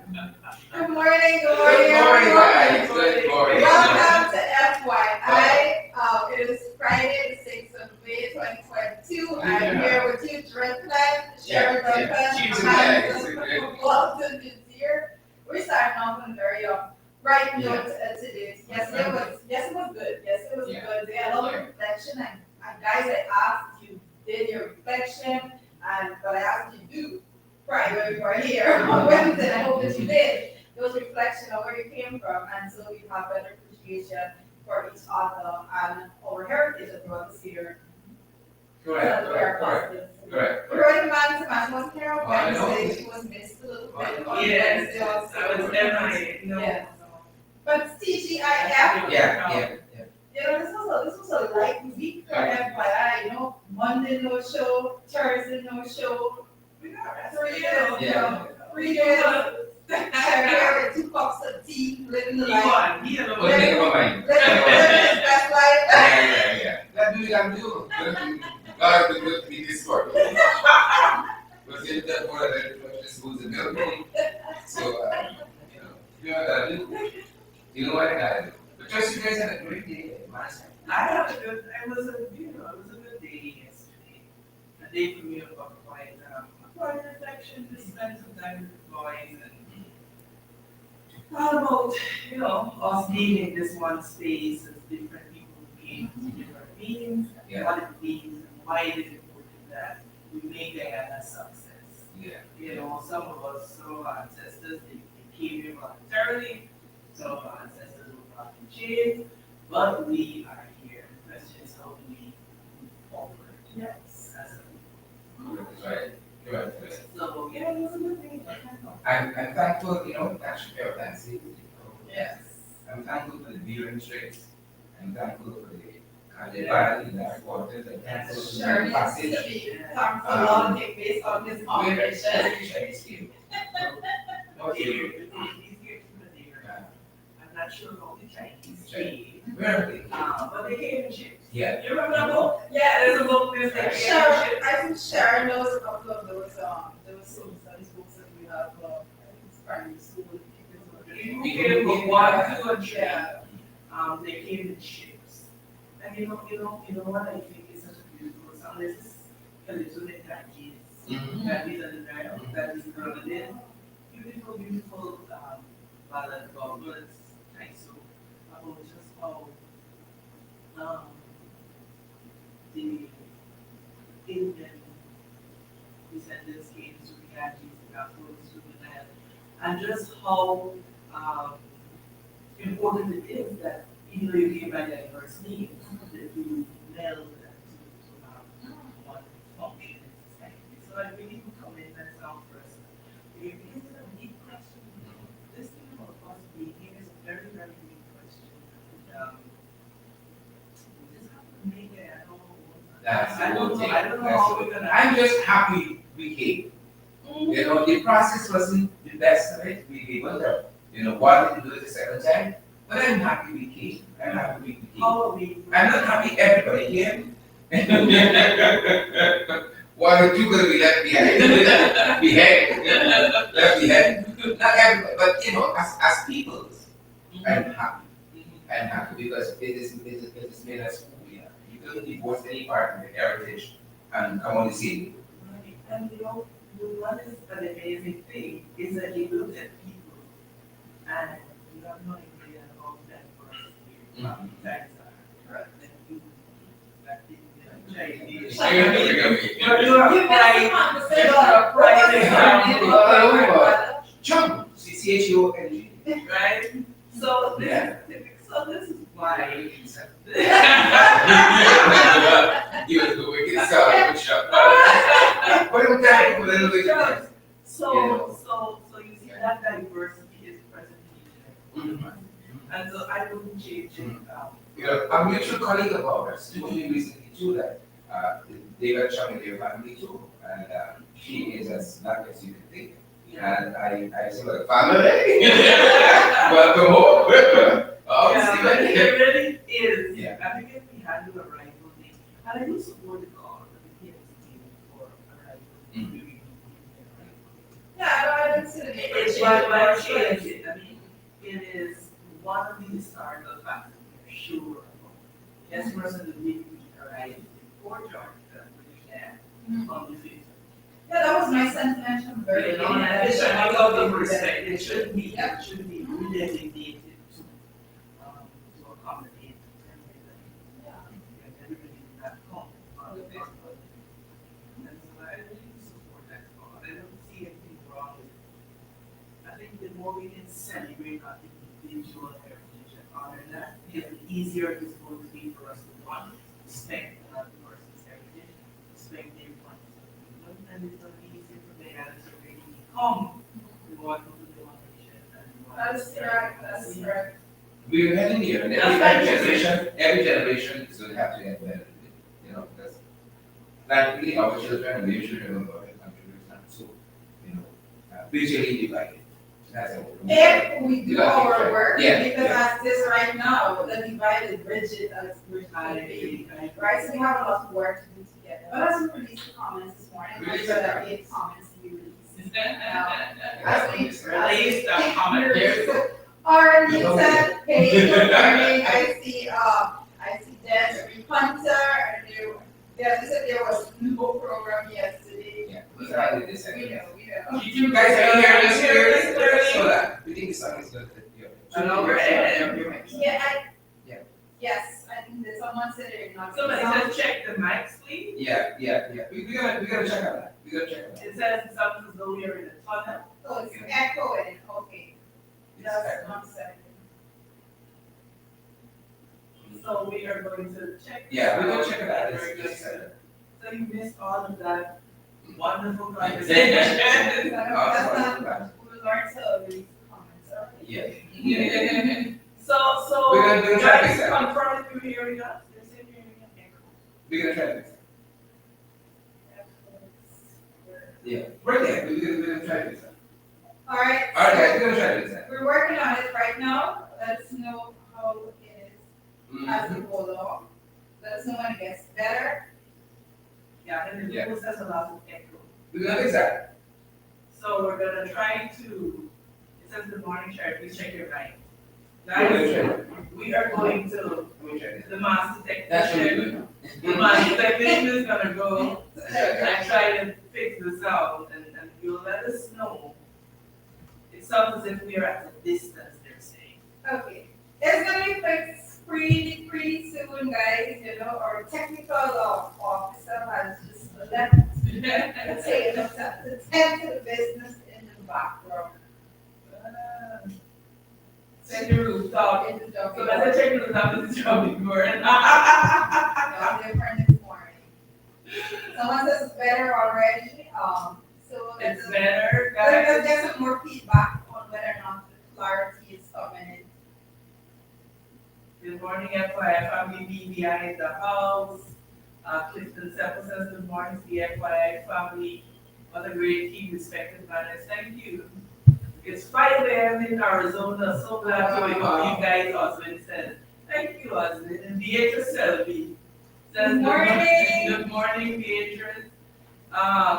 Good morning, Good morning, guys. Good morning. Welcome to FYI. It is Friday, the 6th of May, 2022. I'm here with you, Dreadplan, Sharon Duncan, Walton is here. We're starting off on a very bright note today. Yes, it was good. Yes, it was good. They had a lot of reflection, and guys, I asked you, did your reflection, but I asked you to do Friday before here on Wednesday. I hope that you did. It was a reflection of where you came from, and so we have better appreciation for each other and our heritage as well this year. Correct. Right, Amanda wasn't here on Wednesday. She was missed a little bit on Wednesday also. I was definitely Yeah. But TGIF. Yeah. You know, this was a light week for FYI. You know, Monday no show, Thursday no show. We got 3 days. 3 days. Here with 2 cups of tea, living the life. Living the best life. Yeah. That do what I'm doing. God will look me this way. Because if that one that just goes in milk. So, you know what I do. You know what I gotta do. But trust you guys had a great day at my side. it was a good day yesterday. A day for me of quiet reflection, just spend some time with the boys and all about, us being in this one space as different people being different meanings, what it means and why it is important that we make that a success. Yeah. Some of our ancestors, they came here voluntarily, some of our ancestors were brought in chains, but we are here. That's just how we move forward. Yes. As a That's right. You're right. So, it was a good thing. I'm thankful, that's your fancy. Yes. I'm thankful for the viewing traits. I'm thankful for the carnival in that quarter. I'm thankful for the passage. Come for long take based on this conversation. I'm not sure about the Chinese tea, Really? but they came in ships. Yeah. You remember that book? Yeah, there's a book this they came in ships. I think Sharon knows a couple of those social studies books that we have primary school. We came from 1, 2, and 3. They came in ships. And you know what I think is such a beautiful song? There's this Calypso that is. That is on the drive, that is grounded in. Beautiful ballad about birds. Nice. So about just how the Indian descendants came to the Ganges, afterwards to the Nile, and just how important it is that even though you came by diverse names, that you meld that to have one function in society. So I really would come in and sound first. Because it's a deep question. This thing about us being here is a very, very deep question. We just have to make it. I don't know how we're gonna. I'm just happy we came. The process wasn't the best, right? We were wanted to do it the second time, but I'm happy we came. I'm happy we came. I'm not happy everybody came. One or two gonna be left behind. Left behind. Not everybody, but as people, I'm happy. I'm happy because it is made us who we are. You couldn't divorce any part of the heritage and come on the scene. And what is an amazing thing is that you look at people and you have no idea how that person here. That's correct. That you, that Chinese. Chum, CHUNG. Right? So this is why. You was the wicked side, good shot. What am I a little bit? So you see that diversity is present here. And so I wouldn't change it. A mutual colleague of ours told me recently too that they got Chum in their family too, and she is as black as you can think. And I said, like, family, welcome home. It really is. Yeah. I think if we handle a rival thing, and I do support the call of the PNC for a rival. I don't see the need for It's change. why change it. I mean, it is one of the historical factors for sure. Yes, person who did arrive before George, on the fifth. Yeah, that was my sentiment from the very You know, beginning. and it's a lot of respect. It should be, Yep. it should be redesignated to accommodate everybody in that home. And so I really support that thought. I don't see anything wrong with it. I think the more we can celebrate our individual heritage and honor that, the easier it's going to be for us to want respect another person's heritage, respect their points of view, and it's going to be easier for the others to really become what they want to share and what. That's correct, that's correct. We're heading here, and every generation is going to have to get better. You know, that's like really our children, we should remember our country is not so, you know, visually divided. That's all. If we do our work, Yeah, because yeah. as this right now, the divide is rigid as rigid. Right, so we have a lot of work to do together. But as we release the comments this morning, I'm sure that we have comments to be released. As we Release the comment. There you go. Arlene, hey, good morning, I see Desiree Hunter, and they said there was no program yesterday. Yeah, those are the second. We know. Did you guys hear this clearly? So that we think the song is good. I know we're ahead. Yes, I think that someone said it, not. Somebody said check the mics, please. Yeah. We gotta check on that. We gotta check on that. It says something as though we are in a tunnel. Oh, it's echoing, okay. That's It's- 1 second. So we are going to check. Yeah, we're gonna check it out. Very It's good. just, So you missed all of that wonderful Yeah. conversation. That's not, we learned to release the comments already. Yeah. So We're gonna try guys, this out. confirm if you're hearing us. They're saying you're hearing us. Okay, cool. We're gonna try this. Yeah, right there. We're gonna try this. All right. Alright, guys, we're gonna try this. We're working on it right now. Let us know how it is as we Mhm. go along. Let us know when it gets better. Yeah, and the Yeah. rules has a lot of echo. We're gonna fix that. So we're gonna try to, it says good morning, Sherry, please check your mic. We're gonna Guys, try it. we are going to, Let me try this. the master That's really technician, good. the master technician is gonna go and try to fix the sound and you'll let us know. It sounds as if we are at a distance, they're saying. Okay. It's gonna be fixed pretty soon, guys. You know, our technical officer has just left the table to tend to the business in the background. Send your rooftop. In the job. So let's check the rooftop of the job before. No, different this morning. Someone says it's better already, so It's let's better, let's guys. get some more feedback on whether or not the clarity is coming in. Good morning, FYI family, BBI in the house. Clifton Sepple says, good morning to the FYI family. What a great team, respected manners. Thank you. It's 5 a.m. in Arizona. So glad to wake up you guys, Osmond says. Thank you, Osmond. And Beatrice Selby says, Good morning. Good morning, Beatrice.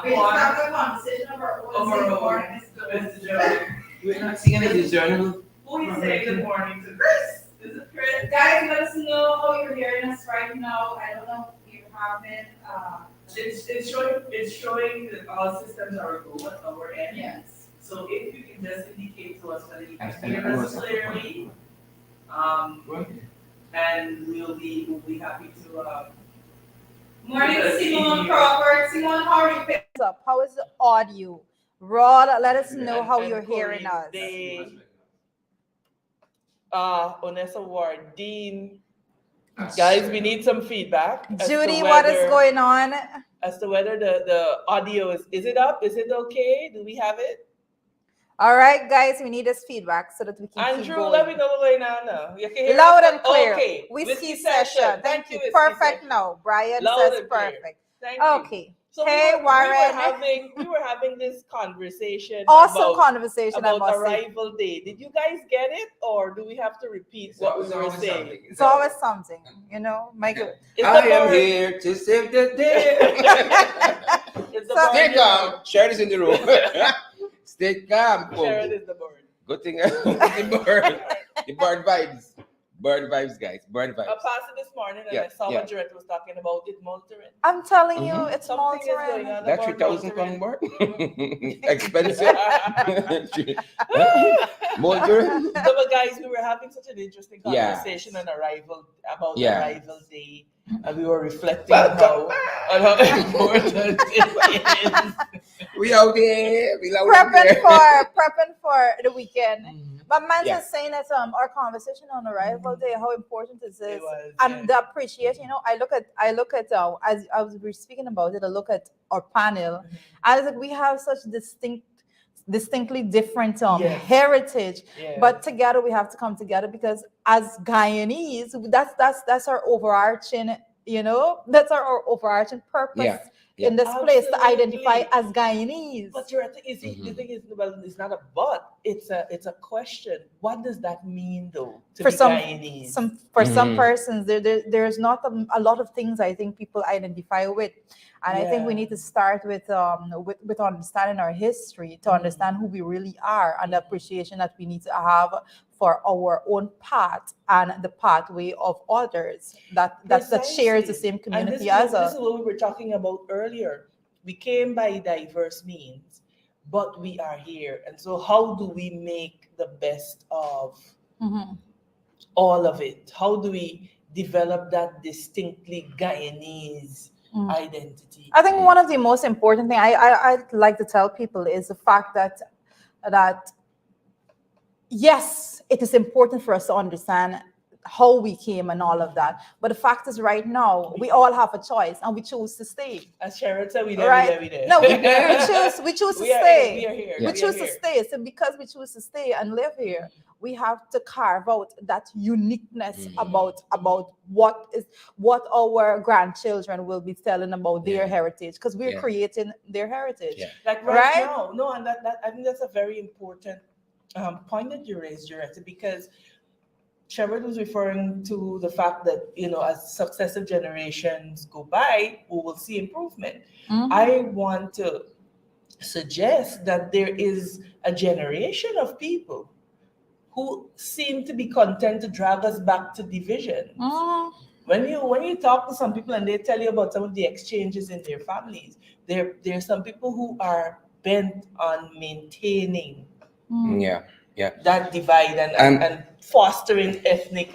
We just have a conversation of our own. Over Good over. morning, Mr. Joe. We're not seeing any journal. Who is saying good morning to Chris? Is it Chris? Guys, let us know how you're hearing us right now. I don't know if you haven't, It's showing that all systems are go at our end. yes. So if you can just indicate to us whether you I can hear us clearly, and we'll be happy to, Morning, Yes, Simone yes. Crawford. Simone, how are you? Up. How is the audio? Rod, let us know how and you're Corey, hearing us. Onessa Ward, Dean, guys, we need some feedback. as to Judy, what is whether- going on? As to whether the audio is it up? Is it okay? Do we have it? All right, guys, we need this feedback so that we can keep Andrew, let me going. know what's going on now. You can hear Loud us? and clear. Okay. Whiskey session. Thank you. Whiskey Perfect session. now. Brian Loud says and clear. perfect. Thank you. Okay. So Hey, we Warren. were having this conversation Awesome about, conversation, I about must say. arrival day. Did you guys get it, or do we have to repeat what we were saying? It's always something, you know, Michael. Is I the am board- here to save the day. is the So- board- Here come. Sherry's in the room. Stay calm, Sharon folks. is the bird. Good thing the bird. The bird vibes. Bird vibes, guys. Bird I vibes. passed it this morning and Yeah, I saw yeah. what Jared was talking about it molting. I'm telling you, Mhm. it's Something is going Maltaran. on That about 3,000 molting. pound bird? Expensive. Molter? So, but guys, we were having such an interesting Yes. conversation on arrival about Yes. arrival day, and we were reflecting on how important it is. We out there. We loud and prepping clear. prepping for the weekend. Mhm. But man Yeah. just saying that our conversation on arrival day, how important is this? It was, And yeah. the appreciation, I look at as I was we were speaking about it, I look at our panel. I was like, we have such distinctly different Yes. heritage, Yeah. but together we have to come together because as Guyanese, that's our overarching, that's our overarching purpose. Yeah. Yeah. In this place to identify Absolutely. as Guyanese. But you're, the thing is, well, it's not a but. It's a question. What does that mean, though, to For be Guyanese? some Mhm. persons, there's not a lot of things I think people identify with, and I think we Yeah. need to start with understanding our history to understand who we really are and the appreciation that we need to have for our own path and the pathway of others that shares the Precisely. same And community this as this us. is what we were talking about earlier. We came by diverse means, but we are here. And so, how do we make the best of Mhm. all of it? How do we develop that distinctly Guyanese Mm. identity? I think one of the most important thing I'd like to tell people is the fact that yes, it is important for us to understand how we came and all of that. But the fact is, right now, we all have a choice and we choose to stay. As Sharon said, we there, Right? we there. No, we choose to We are stay. here, we are here. Yeah. We choose are to here. stay. So because we choose to stay and live here, we have to carve out that uniqueness about what our grandchildren will be telling about their Yeah. heritage, because we're Yeah. creating their heritage. Yeah. Like right, Right? now, no, and that I think that's a very important point that you raised, Joretta, because Sherwood was referring to the fact that, as successive generations go by, we will see improvement. Mhm. I want to suggest that there is a generation of people who seem to be content to drag us back to division. Mhm. When you talk to some people and they tell you about some of the exchanges in their families, there's some people who are bent on maintaining Mhm. Yeah. Yeah. that divide And- and fostering ethnic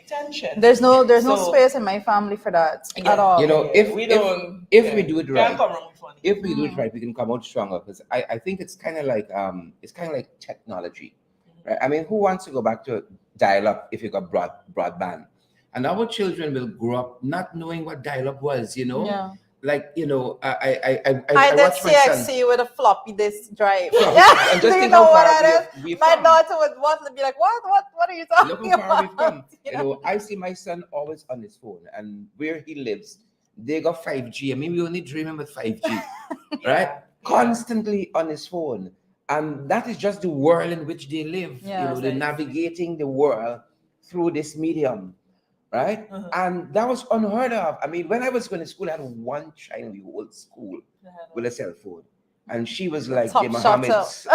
tension. There's no So- space in my family for that Yeah, at all. You know, if we if- don't, if we do it right, can't come wrong with funny. if we do it right, we can come out stronger. Because I think it's kind of like technology, right? I mean, who wants to go back to dial-up if you got broadband? And our children will grow up not knowing what dial-up was. Yeah. Like I I did watch my son. CXC with a floppy disk drive. Floppy. Yeah. And Do just you think know how what far that is? we've My come. daughter would want to be like, what are you talking Look how far we've about? come. You know, I see my son always on his phone, and where he lives, they got 5G. I mean, we only dreaming with 5G, right? Constantly on his phone. And that is just the world in which they live. Yeah, they're navigating the world through this medium, right? Uh-huh. And that was unheard of. I mean, when I was going to school, I had one child in the whole school with a cell phone. And she was like Top the Muhammad's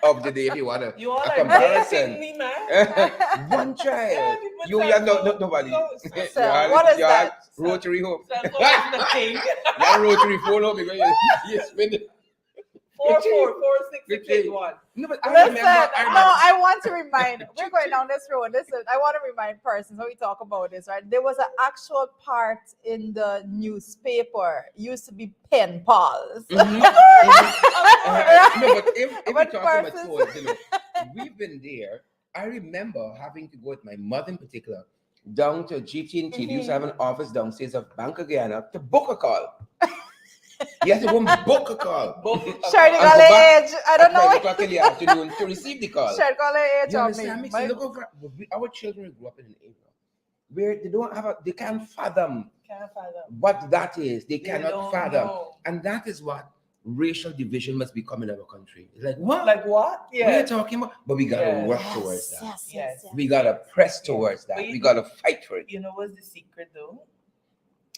of the day, if you want to. You all a are comparison. dating me, man. One child. Yeah, people You say yeah, so. nobody. No, So, what is that? Rotary home. Cell phone is the thing. Yeah, rotary phone home because you spend it. 4446681. No, but Listen, I remember. I want to remind, we're going down this road. Listen, I want to remind persons when we talk about this, right? There was an actual part in the newspaper, used to be pen pals. Mhm. No, but if we But talk about persons- phones, we've been there. I remember having to go with my mother in particular down to GT&T. They used to have an office downstairs of Bank of Guyana to book a call. You have to go and book a call. Shirley And go Gale back age. I don't at 5 know. o'clock in the afternoon to receive the call. Shirley Gale age You of understand me? me. So look over. Our children grew up in an era where they can't fathom Can't fathom. what that is. They They cannot don't fathom. know. And that is what racial division must become in our country. It's like, what? Like what? What are you talking about? But we gotta Yeah. work towards that. Yes. We gotta press towards that. But you We know- gotta fight for it. You know what's the secret though?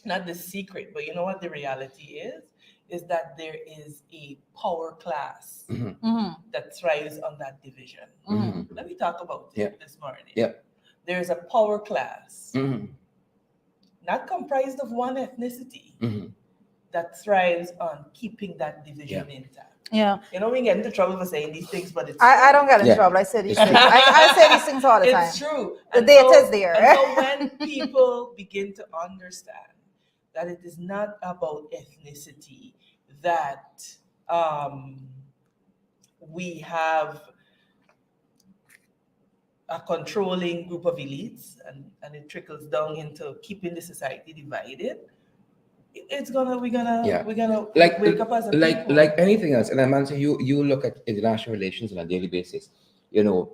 Not the secret, but you know what the reality is? is that there is a power class Mhm. that thrives on that division. Mhm. Let me talk about it Yeah. this morning. Yeah. There is a power class, Mhm. not comprised of one ethnicity, Mhm. that thrives on keeping that division intact. Yeah. You know, we get into trouble for saying these things, but it's I don't get in Yeah. trouble. I say these It's things. true. I say these things all the time. It's true. The And data so- is there. And so when people begin to understand that it is not about ethnicity, that we have a controlling group of elites and it trickles down into keeping the society divided, we're Yeah. gonna Like wake up as a like people. like anything else. And Amanda, you look at international relations on a daily basis. You know,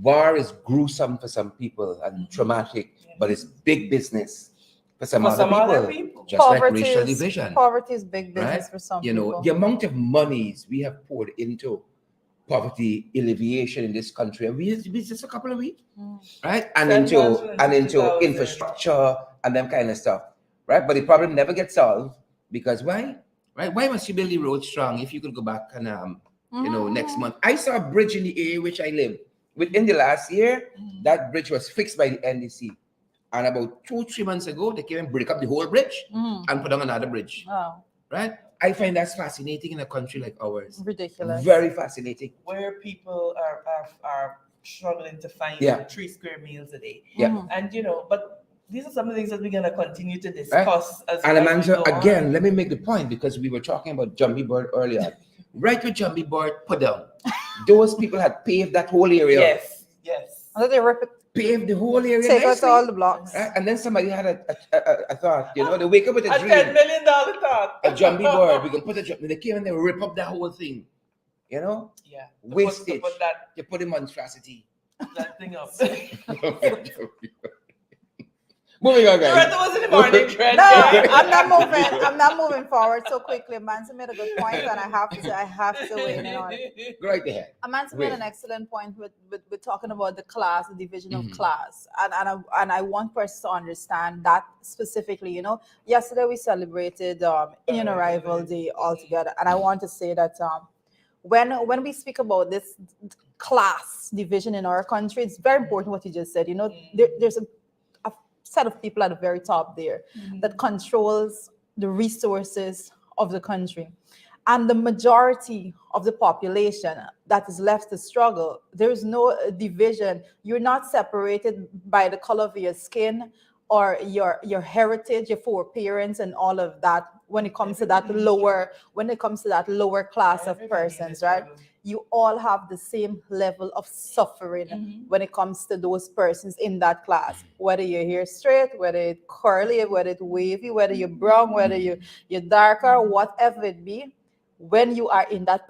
war is gruesome for some people and traumatic, but it's big business for some For other some people. other people. Just like racial division, Poverty is big business right? for some You people. know, the amount of monies we have poured into poverty alleviation in this country, and we just a couple of weeks, Mm. right? And into 750,000. infrastructure and them kind of stuff, right? But the problem never gets solved because why? Right? Why must you build the road strong if you could go back and next month? I saw a bridge in the area which I live. Within the last year, that bridge was fixed by the NDC. And about 2-3 months ago, they came and break up the whole bridge Mhm. and put on another bridge. Oh, Right? I find that's fascinating in a country like ours. ridiculous. Very fascinating. Where people are struggling to find Yeah. 3 square meals a day. Yeah. Mhm. And but these are some of the things that we're gonna continue to discuss as And as we Amanda, go on. again, let me make the point because we were talking about Jumbie Board earlier. Right with Jumbie Board, put down. Those people had paved that whole area. Yes. And then they rip it, Paved the whole area take out nicely. all the blocks. Right? And then somebody had a thought, they wake up with a A dream. $10 million thought. A Jumbie Board, we can put a jump. They came and they rip up that whole thing. Yeah. Wastage. To put They put a monstrosity. that thing up. Moving on, guys. Loretta was in the morning trend. No, I'm not moving forward so quickly. Amanda made a good point, and I have to weigh in on it. Go right ahead. Amanda made an excellent point with talking about the class, the division of Mhm. class, and I want persons to understand that specifically. Yesterday we celebrated Indian Arrival Day all together, and I want to say that when we speak about this class division in our country, it's very important what you just said. There's a set of people at the very top there that controls the resources of the country. And the majority of the population that is left to struggle, there is no division. You're not separated by the color of your skin or your heritage, your foreparents, and all of that when it comes to that lower class of persons, right? You all have the same level of suffering when it comes to those persons in that class. Whether your hair straight, whether it's curly, whether it's wavy, whether you're brown, whether you're darker, whatever it be. When you are in that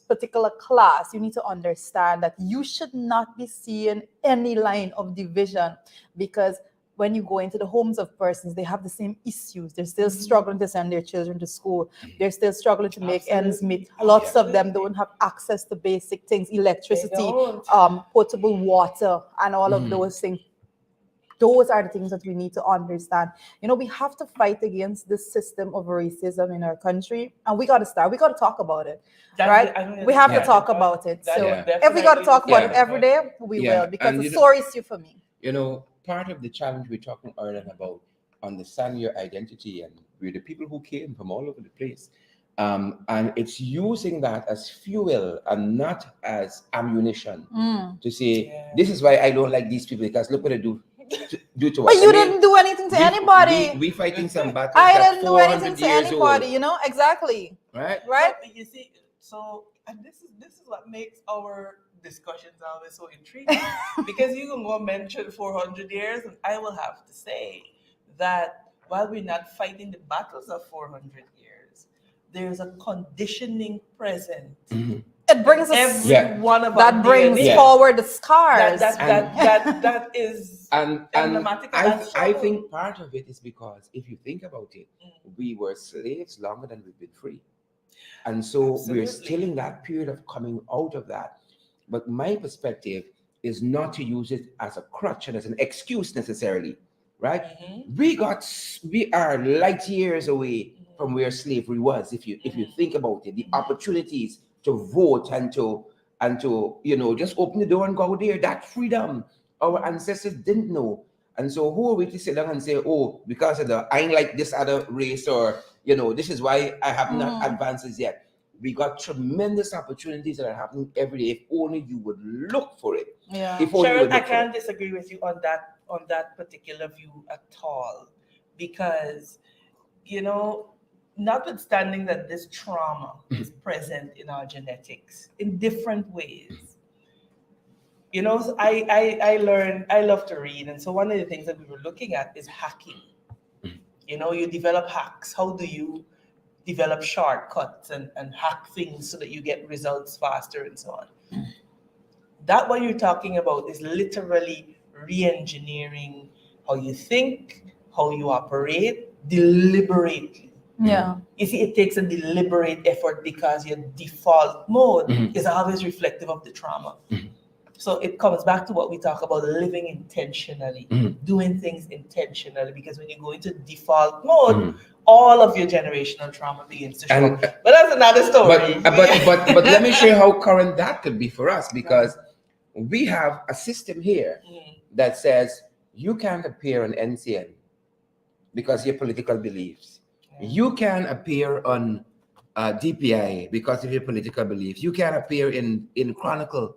particular class, you need to understand that you should not be seeing any line of division, because when you go into the homes of persons, they have the same issues. They're still struggling to send their children to school. They're still struggling to make ends meet. Lots of them don't have access to basic things, electricity, potable water, and all of those things. Those are the things that we need to understand. We have to fight against this system of racism in our country, and we got to talk about it, right? We have to talk about it. So if we got to talk about it every day, we will, because it's a sore issue for me. Part of the challenge we're talking earlier about understanding your identity, and we're the people who came from all over the place. And it's using that as fuel and not as ammunition to say, this is why I don't like these people, because look what they do to us. But you didn't do anything to anybody. We fighting some battles. I that didn't do anything to 400 years anybody, old. exactly. Right? But you see, and this is what makes our discussions always so intriguing, because you can go mention 400 years, and I will have to say that while we're not fighting the battles of 400 years, there's a conditioning present. It brings us every one of that our brings DNA. forward the scars. That is and emblematic of that I struggle. think part of it is because if you think about it, we were slaves longer than we've been free. And so we're still in that period of coming out of that. But my perspective is not to use it as a crutch and as an excuse necessarily, right? We are light years away from where slavery was. If you think about it, the opportunities to vote and to just open the door and go there, that freedom our ancestors didn't know. And so who are we to sit down and say, oh, because of I ain't like this other race, or this is why I have not advances yet. We got tremendous opportunities that are happening every day if only you would look for it. Yeah. If only you Sharon, would I look for can't it. disagree with you on that particular view at all, because notwithstanding that this trauma is present in our genetics in different ways. I learned, I love to read, and so one of the things that we were looking at is hacking. You develop hacks. How do you develop shortcuts and hack things so that you get results faster and so on? That what you're talking about is literally re-engineering how you think, how you operate deliberately. Yeah. You see, it takes a deliberate effort because your default mode is always reflective of the trauma. So it comes back to what we talk about, living intentionally, doing things intentionally, because when you go into default mode, all of your generational trauma begins to show up. But that's another story. But let me show you how current that could be for us, because we have a system here that says you can't appear on NCN because of your political beliefs. You can appear on DPI because of your political beliefs. You can appear in Chronicle.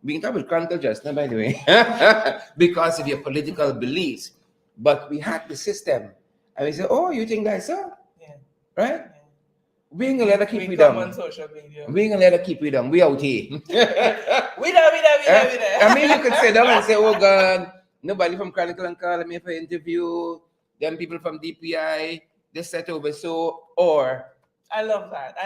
We can talk about Chronicle just now, by the way, because of your political beliefs. But we hack the system, and we say, "Oh, you think that's so?" Yeah. Right? Yeah. We ain't gonna let her keep we you come down. on social media. We ain't gonna let her keep you down. We out here. We there. I mean, you could sit down and say, "Oh God, nobody from Chronicle and calling me for interview. Them people from DPI, they set over so." Or I love that.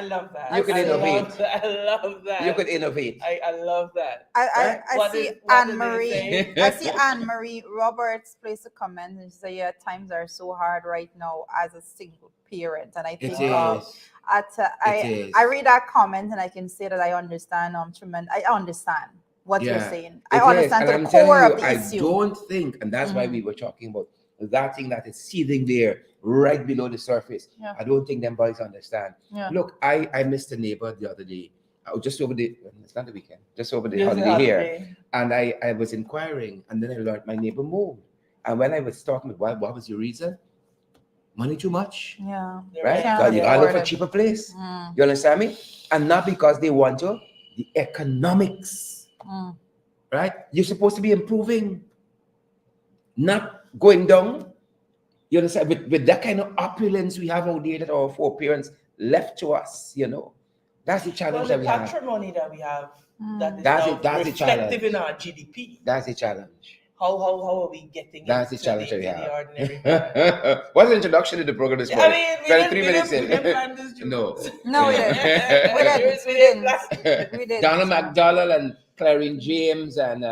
You could innovate. I love that. you could innovate. I love that. I What see what did they Anne-Marie. say? I see Anne-Marie Roberts placed a comment and she said, "Yeah, times are so hard right now as a single parent." And I It think is. I read that comment and I can say that I understand I understand what you're saying. I understand to And the I'm telling core you, of the I issue. don't think, and that's why we were talking about that thing that is seething there right below the surface. Yeah. I don't think them boys understand. Yeah. Look, I missed a neighbor the other day. Just over it's not the weekend, just over the Yes, holiday here. And I was inquiring, and then I learned my neighbor moved. And when I was talking about what was your reason? Money too much. Yeah. Right? Can't Because you gotta look for a afford it. cheaper place. You understand me? And not because they want to, the economics. Right? You're supposed to be improving, not going down. You understand? With that kind of opulence we have out there that our foreparents left to us, that's the challenge the that we have. patrimony that we have that is That's now it, that's the reflective challenge. in our GDP. That's the challenge. How are we getting That's the it challenge to that we the have. ordinary man? What's the introduction to the program this I morning? mean, we 23 didn't minutes in. plan this, No. No, we didn't. We didn't. Donald McDowell and Clarine James and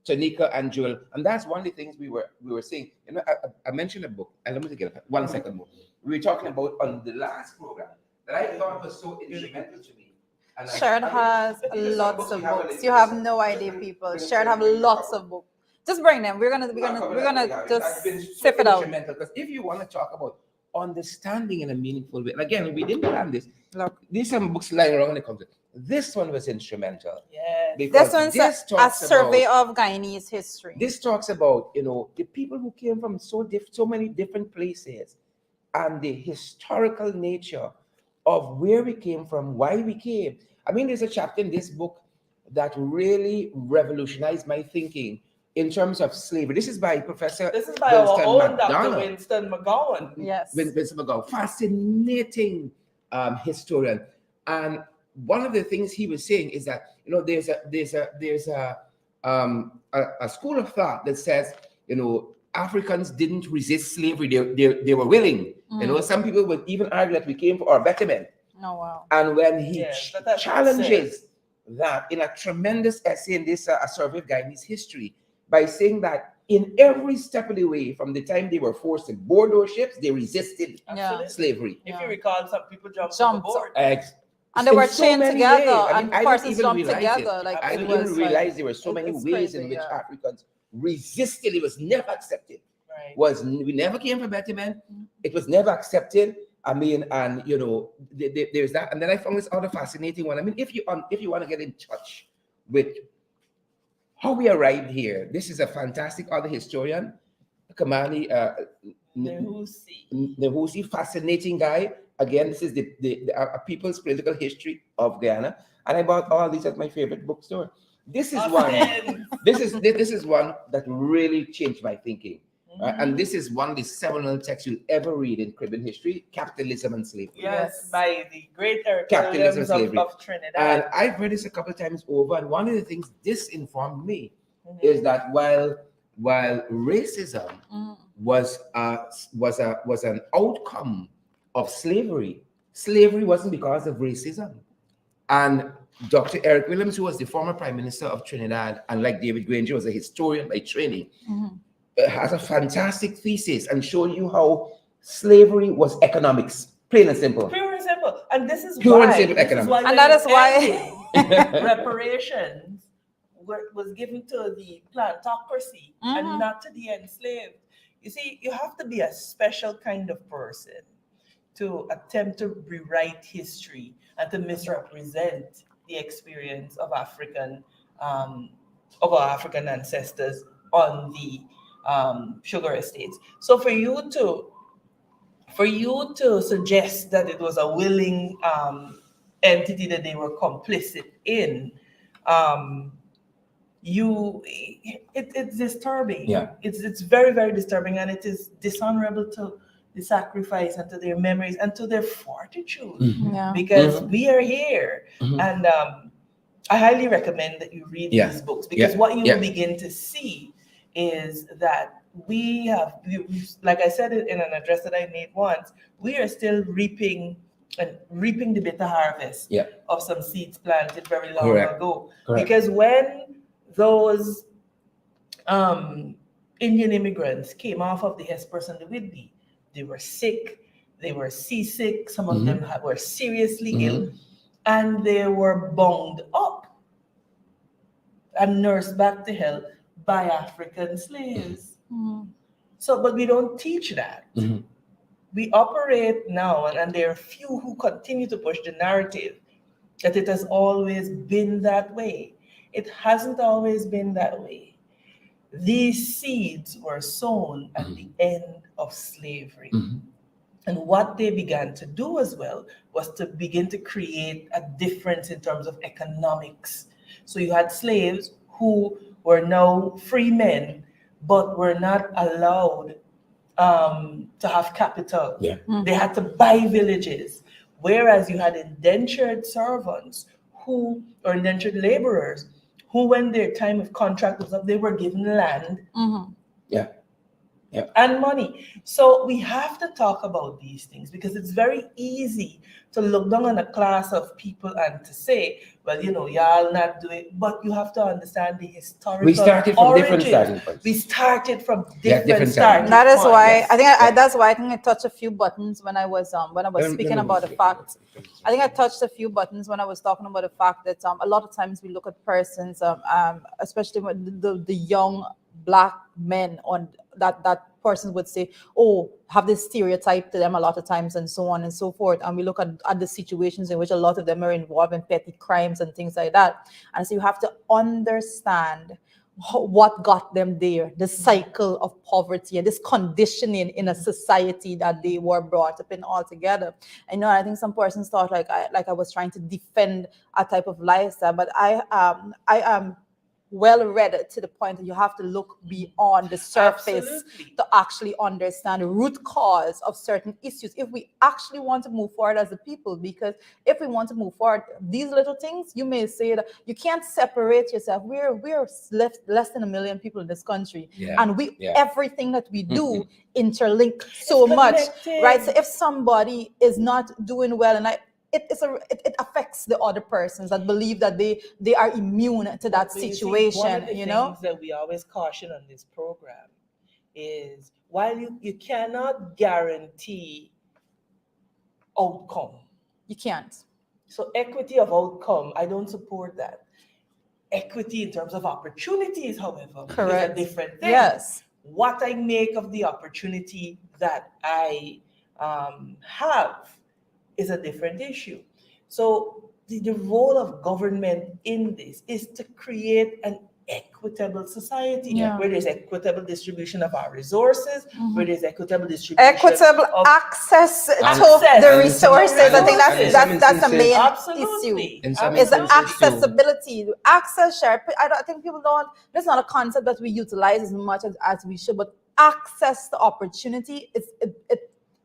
Tanika and Joel, and that's one of the things we were saying. I mentioned a book, and let me get it. 1 second more. We were talking about on the last program that I thought was so instrumental to me. And Sharon has lots of books. You have no idea, people. Sharon have lots of books. Just bring them. We're gonna just sip it out. Because if you want to talk about understanding in a meaningful way, and again, we didn't plan this. Look, These some books lying around when it comes to this one was instrumental. Yes. Because this one's a survey of Guyanese history. This talks about the people who came from so many different places, and the historical nature of where we came from, why we came. I mean, there's a chapter in this book that really revolutionized my thinking in terms of slavery. This is by Professor our own Dr. McDonough. Winston McGowan. Yes. Winston McGowan, fascinating historian. And one of the things he was saying is that there's a school of thought that says Africans didn't resist slavery; they were willing. Some people would even argue that we came for our betterment. Oh wow! And when he challenges that in a tremendous essay in this a survey of Guyanese history by saying that in every step of the way, from the time they were forced to board those ships, they resisted slavery. If you recall, some people jumped overboard. And they were chained together, and I persons didn't jumped realize together. it. I didn't realize there were so many ways in which Africans resisted. It was never accepted. Right. We never came for betterment. It was never accepted. I mean, and you know, there's that. And then I found this other fascinating one. I mean, if you want to get in touch with how we arrived here, this is a fantastic other historian, Kamani Nehusi, fascinating guy. Again, this is the people's political history of Guyana, and I bought all these at my favorite bookstore. This is one. This is one that really changed my thinking. And this is one of the seminal texts you'll ever read in Caribbean history: Capitalism and Slavery. Yes, by the great Eric Capitalism Williams and Slavery. of Trinidad. And I've read this a couple of times over, and one of the things this informed me is that while racism was an outcome of slavery, slavery wasn't because of racism. And Dr. Eric Williams, who was the former Prime Minister of Trinidad, and like David Granger, was a historian by training, has a fantastic thesis and showing you how slavery was economics, plain and simple. Pure and simple. And this is Pure why. and simple economics. And that is why reparations was given to the plantocracy and not to the enslaved. You see, you have to be a special kind of person to attempt to rewrite history and to misrepresent the experience of our African ancestors on the sugar estates. So for you to suggest that it was a willing entity that they were complicit in, it's disturbing. Yeah. It's very, very disturbing, and it is dishonorable to the sacrifice and to their memories and to their fortitude, because we are here. And I highly recommend that you read these books, because what you will begin to see is that we like I said in an address that I made once, we are still reaping the bitter harvest of some seeds planted very long ago. Correct. Because when those Indian immigrants came off of the Hesperus and the Whidbey, they were sick, they were seasick, some of them were seriously ill, and they were bound up and nursed back to health by African slaves. So, but we don't teach that. We operate now, and there are few who continue to push the narrative that it has always been that way. It hasn't always been that way. These seeds were sown at the end of slavery. And what they began to do as well was to begin to create a difference in terms of economics. So you had slaves who were now free men, but were not allowed to have capital. They had to buy villages. Whereas you had indentured servants or indentured laborers who, when their time of contract was up, they were given land and money. So we have to talk about these things, because it's very easy to look down on a class of people and to say, well, y'all not do it. But you have to understand the historical We started from different starting points. We started from different starting starting. That is points. why that's why I think I touched a few buttons when I was speaking about the fact. I think I touched a few buttons when I was talking about the fact that a lot of times we look at persons, especially when the young Black men, on that person would say, oh, have this stereotype to them a lot of times, and so on and so forth. And we look at the situations in which a lot of them are involved in petty crimes and things like that. And so you have to understand what got them there, the cycle of poverty and this conditioning in a society that they were brought up in altogether. And I think some persons thought like I was trying to defend a type of lifestyle, but I am well read to the point that you have to look beyond the surface to actually understand the root cause of certain issues if we actually want to move forward as a people. Because if we want to move forward, these little things, you may say that you can't separate yourself. We're less than 1 million people in this country, and everything that we do interlink so much, right? So if somebody is not doing well, and it affects the other persons that believe that they are immune to that situation. One of the things that we always caution on this program is, while you cannot guarantee outcome, you can't. So equity of outcome, I don't support that. Equity in terms of opportunities, however, is a different thing. Yes. What I make of the opportunity that I have is a different issue. So the role of government in this is to create an equitable society Yeah. where there's equitable distribution of our resources, Mhm. where there's equitable distribution Equitable of access to Access. the And resources. I think and in some that's the instances- main issue. absolutely. In some Is the instances too. accessibility, access share. I think people don't. That's not a concept that we utilize as much as we should. But access to opportunity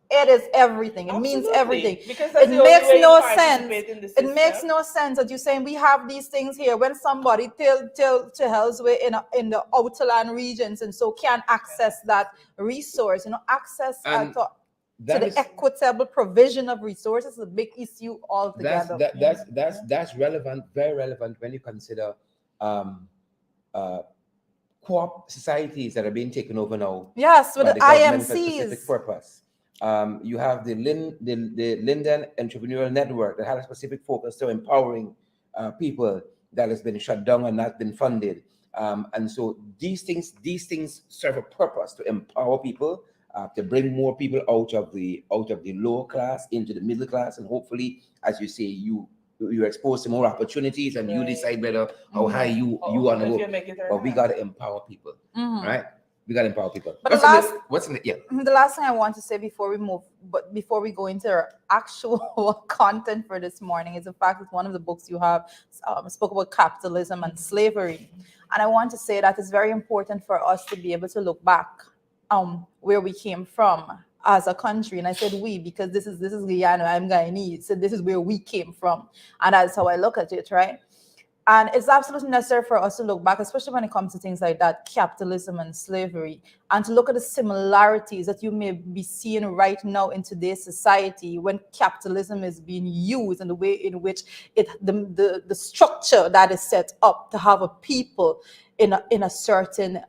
it is everything. It means Absolutely. everything. Because that's It the only makes way you no participate sense. in the It system. makes no sense that you're saying we have these things here when somebody till hell's way in the outerland regions and so can't access that resource. Access And to that the is- equitable provision of resources is a big issue altogether. That's relevant, very relevant when you consider co-op societies that are being taken over now Yes, with by the the government for specific IMCs. purpose. You have the Linden Entrepreneurial Network that had a specific focus to empowering people that has been shut down and not been funded. And so these things serve a purpose to empower people, to bring more people out of the lower class into the middle class, and hopefully, as you say, you're exposed to more opportunities, and you Right. decide whether how high you want to if go. you make it or But we not. got to empower people, Mhm. right? We got to empower people. But What's the in last- what's in it? Yeah. The last thing I want to say before we move, but before we go into our actual content for this morning, is the fact that one of the books you have spoke about capitalism and slavery, and I want to say that it's very important for us to be able to look back where we came from as a country. And I said we because this is Guyana, I'm Guyanese, so this is where we came from, and that's how I look at it, right? And it's absolutely necessary for us to look back, especially when it comes to things like that, capitalism and slavery, and to look at the similarities that you may be seeing right now in today's society when capitalism is being used and the way in which the structure that is set up to have a people in a certain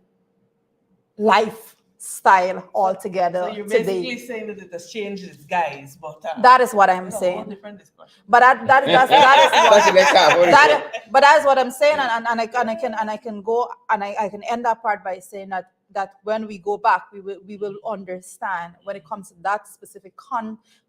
lifestyle altogether So you're basically today. saying that it has changed its guise, but That is what I'm it's a whole saying. different discussion. But that is what Let's have what it is. but that's what I'm saying, and I can go and I can end that part by saying that when we go back, we will understand when it comes to that specific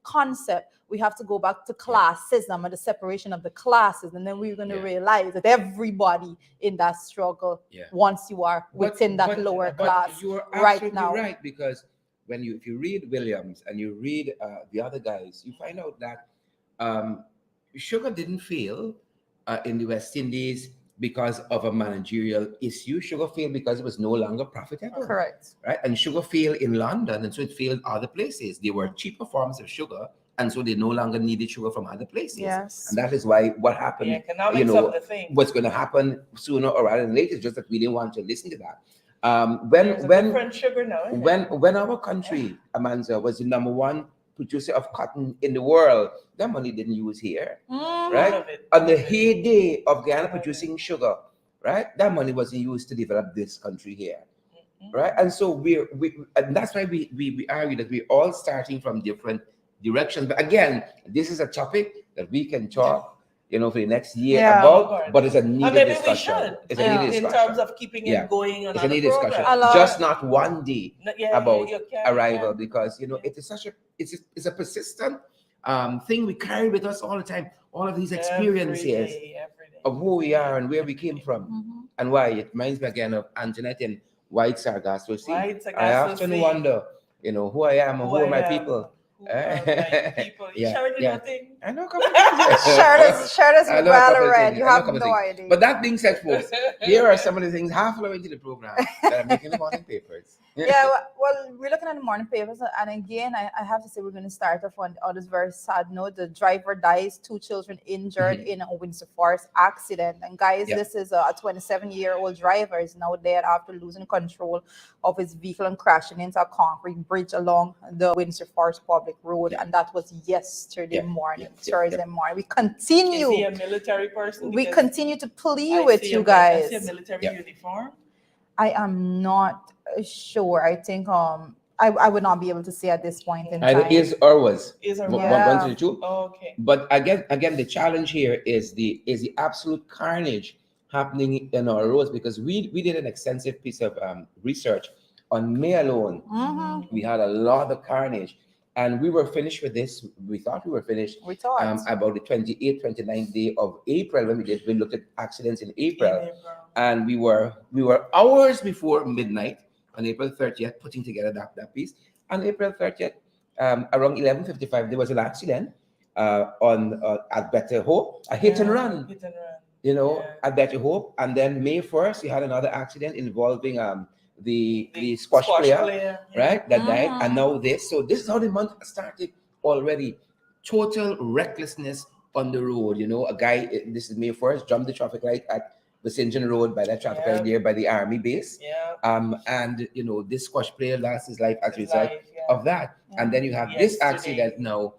concept. We have to go back to classism and the separation of the classes, and then we're going to Yeah. realize that everybody in that struggle, Yeah. once you are within that lower class, you're right absolutely now. right, because if you read Williams and you read the other guys, you find out that sugar didn't fail in the West Indies because of a managerial issue. Sugar failed because it was no longer profitable. Correct. Right? And sugar failed in London, and so it failed other places. There were cheaper forms of sugar, and so they no longer needed sugar from other places. Yes. And that is why what happened, The economics of the thing. what's going to happen sooner or rather than later, just that we didn't want to listen to that. There's a different sugar now. isn't it? When our country, Amanza, was the number one producer of cotton in the world, that money didn't use here, Mhm. right? None of it. On the heyday of Guyana producing sugar, right? That money wasn't used to develop this country here, right? And so and that's why we argue that we're all starting from different directions. But again, this is a topic that we can talk, for the next year Yeah. about, but it's a And needed maybe discussion. we should. It's a Yeah. needed In discussion. terms of keeping Yeah. it going on It's a needed discussion. I love Just it. not one day Yeah, about you can, arrival, yeah. because it is such it's a persistent thing we carry with us all the time. All of these experiences Every day. of who we are and where we came from, Mhm. and why. It reminds me again of Antoinette in White Sargasso Sea. White I often Sargasso Sea. wonder, who I am and who are my people. Who are my people? You Yeah, sharing yeah. nothing? I know a couple of things. Shirt is I know a well couple of read. things. You I know a have couple of no things. idea. But that being said, folks, here are some of the things half an hour into the program that are making the morning papers. Yeah, well, we're looking at the morning papers, and again, I have to say we're going to start off on this very sad note. The driver dies, 2 children injured in a Windsor Forest accident. And guys, Yeah. this is a 27-year-old driver is now dead after losing control of his vehicle and crashing into a concrete bridge along the Windsor Forest public road, and that was yesterday morning, Thursday morning. We Is continue. he a military person? We Because continue to plead I with see you I guys. see a military Yeah. uniform. I am not sure. I think I would not be able to say at this point in Either time. is or was. Is a One Yeah. to the two. Okay. But again, the challenge here is the absolute carnage happening in our roads, because we did an extensive piece of research on May alone. Mhm. We had a lot of carnage, And we were finished with this. We thought we were finished We thought. about the 28th, 29th day of April when we looked at accidents in April. And we were hours before midnight on April 30th putting together that piece. On April 30th, around 11:55, there was an accident on at Better Hope, a hit and run. Hit and run. You know, Yeah. at Better Hope, and then May 1st, you had another accident involving the squash player, yeah. right? That died, Mhm. and now this. So this is how the month started already. Total recklessness on the road. You know, a guy. This is May 1st. Jumped the traffic light at the St. John Road by that traffic Yeah. light there by the army base. Yeah. And you know, this squash player lost his life as a His result life, yeah. of that. And then you have this Yesterday. accident now,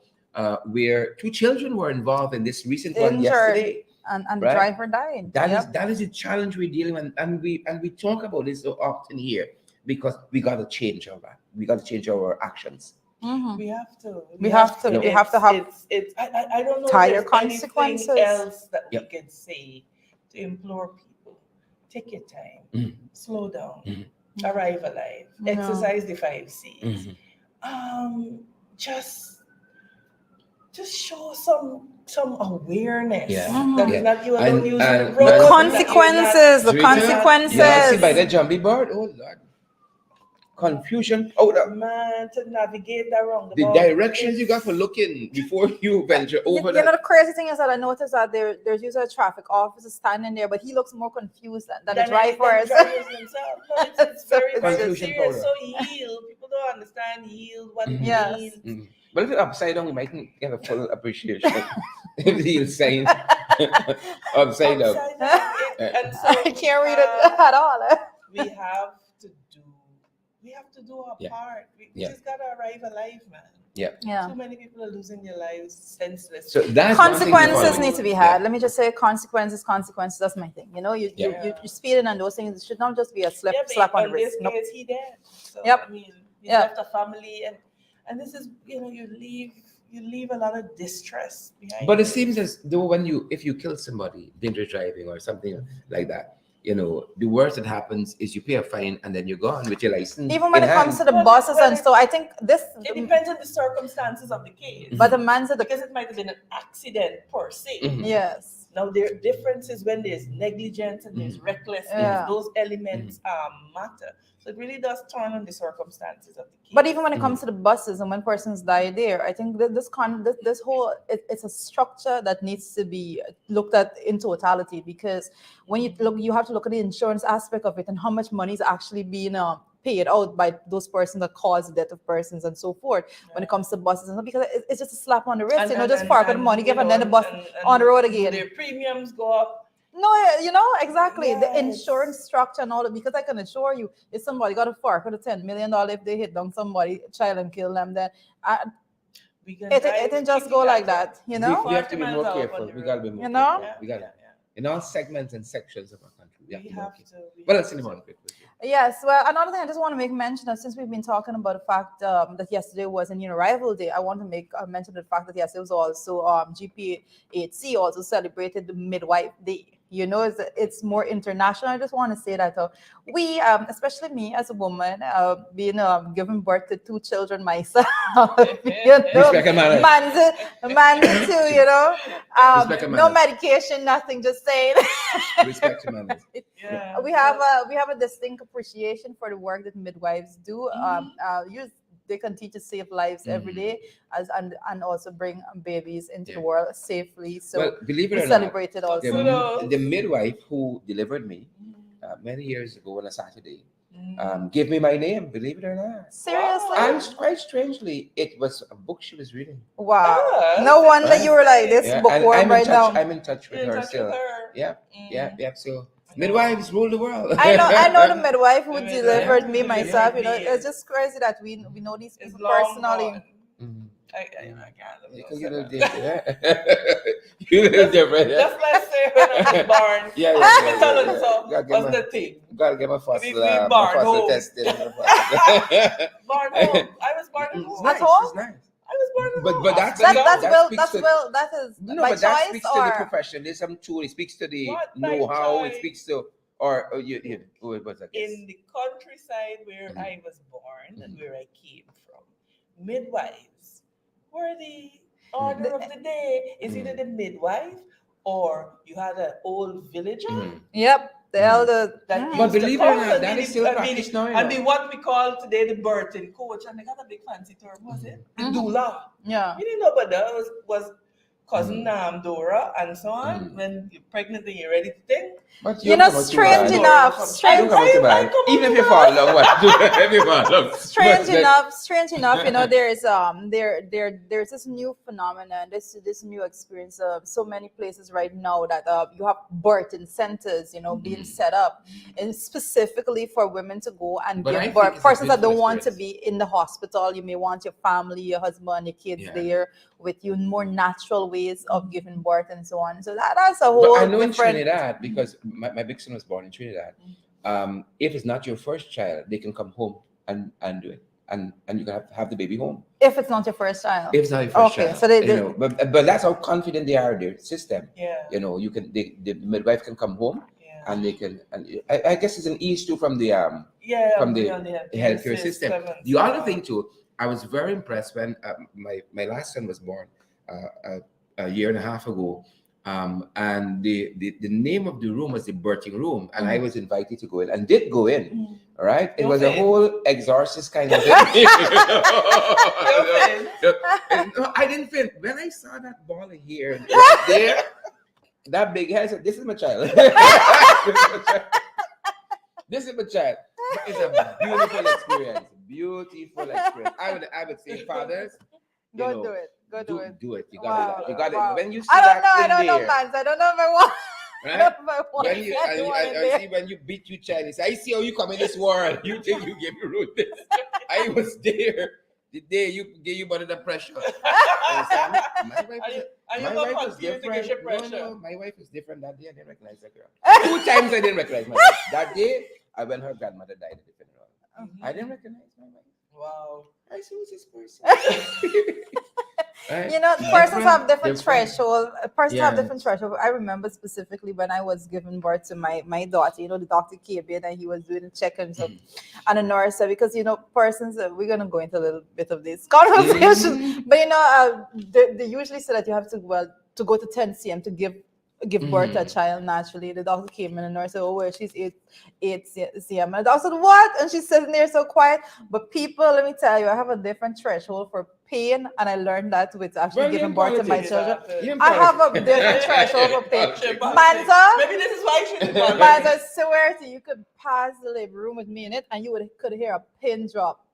where 2 children were involved in this recent one Injured. yesterday. And the Right. driver died. That is a challenge we're dealing with, and we talk about this so often here because we got to change our that. We got to change our actions. Mhm. We have to. We have to. No. We have to have It's. I don't know. if Dire there's anything consequences. else that Yep. we can say to implore people: take your time, Mhm. slow down, Mhm. arrive alive, No. exercise the 5 C's. Mhm. Just show some awareness Yeah. Mhm. that Yeah. is not you alone And- using the and- road. the Well, consequences. The Rita, consequences. Yeah, see by the jumpy board. Oh Lord, confusion. Oh, Man, to navigate that wrong. the directions you got for looking before you venture You, over you know that. the crazy thing is that I noticed that there's usually a traffic officer standing there, but he looks more confused than the drivers. drivers themselves. No, it's very, very Confusion serious. powder. So yield. People don't understand yield, what it Yes. means. Mhm. But if it's upside down, we mightn't get a full appreciation. If the yield sign upside down. Upside down. And so I can't read it at all. we have to do our Yeah. part. We Yeah. just gotta arrive alive, man. Yeah. Too many people are losing their lives senseless. So that's one thing to Consequences follow. need to be Yeah. had. Let me just say consequences. That's my thing. You know, you Yeah. you speeding and those things should not just be a slap but slap on the in this wrist. Nope. case, he dead. So Yep. I mean, he Yep. left a family, and this is you leave a lot of distress behind. But it you. seems as though if you kill somebody, dangerous driving or something like that, you know, the worst that happens is you pay a fine and then you're gone with your license. Even when in it comes to hand. the buses and so, I think this. It depends on the circumstances of the case. But the man said Because it might have been an accident per se. Mhm. yes. Now there are differences when there's negligence and there's recklessness. Yeah. Those elements matter. So it really does turn on the circumstances of the case. But even when it comes to the buses and when persons die there, I think that this whole it's a structure that needs to be looked at in totality, because when you look, you have to look at the insurance aspect of it and how much money is actually being paid out by those persons that cause the death of persons and so forth. When it comes to buses, and because it's just a slap on the wrist, just park the money, give, and then the bus on the road again. Their premiums go up. No, you know, exactly. The Yes. insurance structure and all that, because I can assure you, if somebody got a fork with a $10 million, if they hit down somebody, child, and kill them, then We can it dive didn't just into go like one. that, you know? We have to be more Departmental careful. on We the got to be road. more You know? careful. We got to. Yeah. In all segments and sections of our country, we have to We be more have careful. to. Well, let's see more quick. Yes, well, another thing I just want to make mention of, since we've been talking about the fact that yesterday was an arrival day, I want to make mention of the fact that yesterday was also GPHC also celebrated the Midwife Day. You know, it's more international. I just want to say that we, especially me as a woman, being giving birth to 2 children myself, you know, Respect and manners. man too, you know, Respect and no manners. medication, nothing, just saying. Respect to manners. Yeah. We have a distinct appreciation for the work that midwives do. They continue to save lives every day, and also bring babies into the world safely. So Well, believe it we or not, celebrated also. Kudos. the midwife who delivered me many years ago on a Saturday gave me my name. Believe it or not. Seriously? And quite strangely, it was a book she was reading. Wow. Ah, No wonder that's you were like this Yeah, and bookworm I'm in right touch. now. I'm in touch with You're in her touch still. with her. Yeah. So midwives rule the world. I know the midwife who The midwife delivered who me delivered myself. You know, me. it's just crazy that we know these It's people long personally. gone. Mhm. I can't. You can get a different. You live different. Just let's say when I was born, Yeah. hospital and stuff Gotta get wasn't my- a thing. Gotta get my first, We my born first home. tested. Born home. I was born at It's home. nice, At home? it's nice. I was born at But- home. but that's- That is No, by but that choice speaks to the or professionalism too. It speaks to the What by know-how. It choice? speaks to, or you what was that? In the countryside where Mhm. I was born and where I came from, midwives where the order of the day is either the midwife or you had an old villager Yep, the Mhm. elder. that Mhm. But used to believe it or come not, and that be is still practiced now, you and know. be what we call today the birthing coach, and they got a big fancy term, was it? The doula. Yeah. You didn't know, but that was cousin Dora and so on. Mhm. When you're pregnant and you're ready to think. But You know, come out too strange bad. enough, You strange, come out too bad. come Even out if you too fall down, what? If you fall down. strange But enough, you know, there's this new phenomenon, this new experience of so many places right now that you have birthing centers, you know, being set up, and specifically for women to go and But I give think birth. it's a Persons that beautiful don't want to experience. be in the hospital, you may want your family, your husband, your kids Yeah. there with you, more natural ways of giving birth and so on. So that's a whole But I know in different. Trinidad, because my big son was born in Trinidad, if it's not your first child, they can come home and do it. And you can have the baby home. If it's not your first child. If it's not your first Okay, child. so they- you know, but that's how confident they are in their system. Yeah. You know, you can the midwife can come home Yeah. and they can, and I guess it's an ease too from the from the healthcare system. The other thing too, I was very impressed when my last son was born a year and a half ago. And the name of the room was the birthing room, and I was invited to go in and did go in. All right, it was a whole exorcist kind of thing. No, I didn't fit. When I saw that ball here, right there, that big head, I said, "This is my child." This is my child. But it's a beautiful experience. Beautiful experience. I would say, fathers, you Go know, do it. Go do it. do it. You Wow, got it. You got wow. it. When you see I don't that know. I in don't know, there, man. I don't know if I want. I right? don't know if I want When you anyone in I there. see when you beat you Chinese, I see how you come in this world. You think you give me root this? I was there the day you gave you under the pressure. Understand? My wife was different. No, my wife was different that day. I didn't recognize that girl. 2 times I didn't recognize my wife. That day, when her grandmother died at the funeral, I didn't recognize my wife. Wow. I see who's this person. Right? You know, persons have different different. threshold. Persons have Yeah. different threshold. I remember specifically when I was giving birth to my daughter. You know, the doctor came in and he was doing a check and stuff, and the nurse said, because you know, persons. We're gonna go into a little bit of this conversation, but you know, they usually say that you have to go to 10 cm to give birth to a child naturally. The doctor came in and the nurse said, "Oh, well, she's 8 cm." And the doctor said, "What?" And she's sitting there so quiet. But people, let me tell you, I have a different threshold for pain, and I learned that with actually Well, giving in birth to my politics, children. I have a different threshold for pain. Maybe this is why she's Manza, I swear to you, you could pass the living room with me in it, and you could hear a pin drop,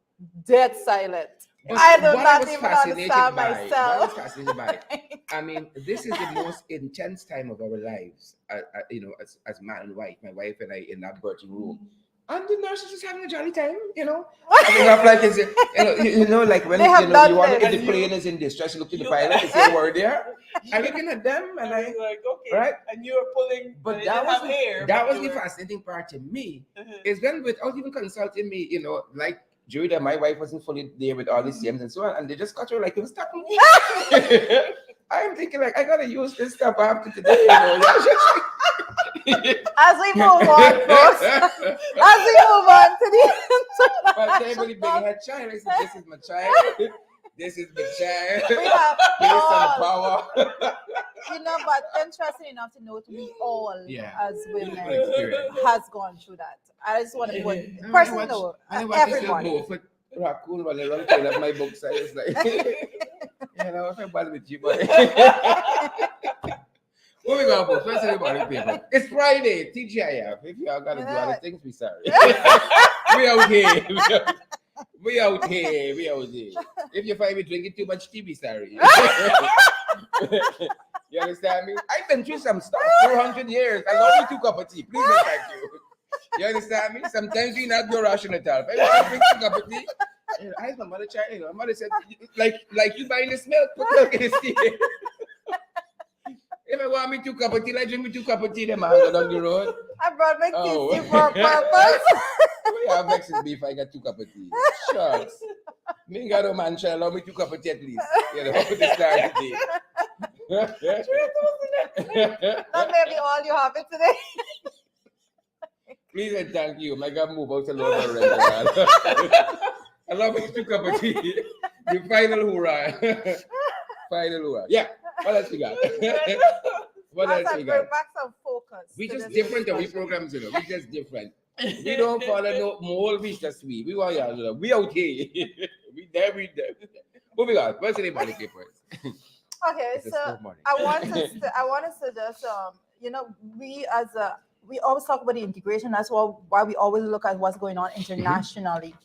dead silent. But I do what not was even fascinated understand by- What I myself. was fascinated by, I mean, this is the most intense time of our lives, you know, as man and wife, my wife and I in that birthing room. And the nurse is just having a jolly time, you know. I mean, not like it's, you know, like when They have you know done you want this. if the plane is in distress, you look to the pilot, you say a word there. I'm looking at them and I, like, okay, right? and you're pulling, But you that didn't was have hair. that but was you the were- fascinating part to me. Is when without even consulting me, you know, like Judah, my wife wasn't fully there with all these CMs and so on, and they just cut her like it was tapping me. I'm thinking like I gotta use this stuff after today, you know. As we move on, folks. As we move on to the But everybody big head child, I said, "This is my child. This is my child. we have Here's some all, power." you know, but interesting enough to note, we all Yeah. as women Beautiful experience. has gone through that. I just want to put I personally, watch- no, I watch this everyone. little for raccoon when they run tail up my books. I was like, you know, if I bother with you, but what we got for? Let's say about it, people. It's Friday, TGIF. If y'all gotta do other things, we sorry. We out here. We out here. We out here. If you find me drinking too much tea, be sorry. You understand me? I've been through some stuff 400 years. I love me 2 cups of tea. Please and thank you. You understand me? Sometimes you not go rational at all. If I want to drink 2 cups of tea, you know, I asked my mother, child, you know, my mother said, like you buying this milk, put milk in this tea. If I want me 2 cups of tea, like drink me 2 cups of tea, then I go down the road. I brought my Oh. kids for a purpose. We have Mexican beef, I got 2 cups of tea. Shucks. Me ain't got no man shall allow me 2 cups of tea at least. You know, put this start the day. That may be all you have it today. Please and thank you. My God, move out alone already. I love me 2 cups of tea. The final hoorah. Final hoorah. Yeah. What else we got? What As else I we bring got? back some focus. We to just this different, we discussion. programs, we just different. We don't follow no more, we just we want y'all, we okay. we there. Moving on. What's anybody papers? Okay, It's a so slow morning. I want us to just we always talk about the integration. That's why we always look at what's going on internationally.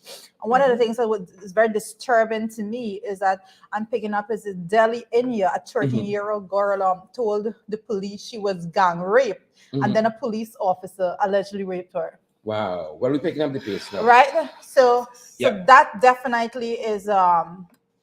And one of the things that is very disturbing to me is that I'm picking up is in Delhi, India, a 13-year-old girl told the police she was gang raped, and then a police officer allegedly raped her. Wow. Well, we're picking up the pace now. Right? So Yep. that definitely is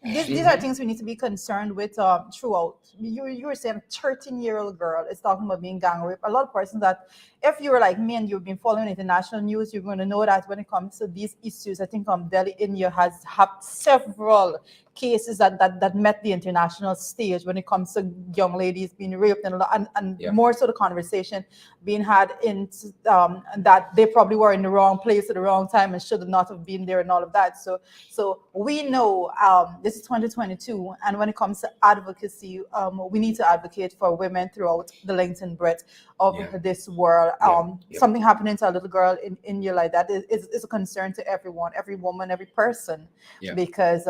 these are things we need to be concerned with throughout. You were saying a 13-year-old girl is talking about being gang raped. A lot of persons that, if you were like me and you've been following international news, you're going to know that when it comes to these issues, I think Delhi, India has had several cases that met the international stage when it comes to young ladies being raped and more so the conversation being had in that they probably were in the wrong place at the wrong time and should not have been there and all of that. So we know this is 2022, and when it comes to advocacy, we need to advocate for women throughout the length and breadth of this world. Something happening to a little girl in India like that is a concern to everyone, every woman, every person, because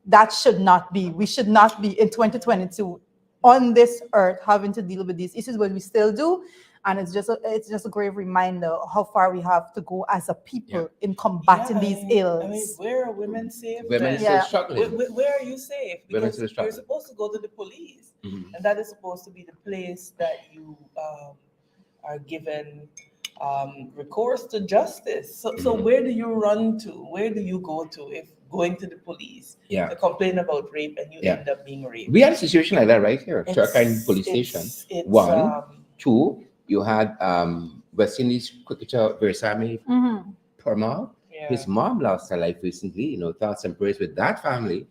that should not be. We should not be in 2022 on this earth having to deal with these issues, but we still do. And it's just a grave reminder how far we have to go as a people in combating these ills. I mean, where are women safe? Women still struggling. Where are you safe? Women Because still you're struggling. supposed to go to the police, and that is supposed to be the place that you are given recourse to justice. So where do you run to? Where do you go to if going to the police to complain about rape and you end up being raped? We had a situation like that right here, Turkine police station. One, two, you had West Indies cricketer Versamy Parmal. His mom lost her life recently. Thoughts and prayers with that family.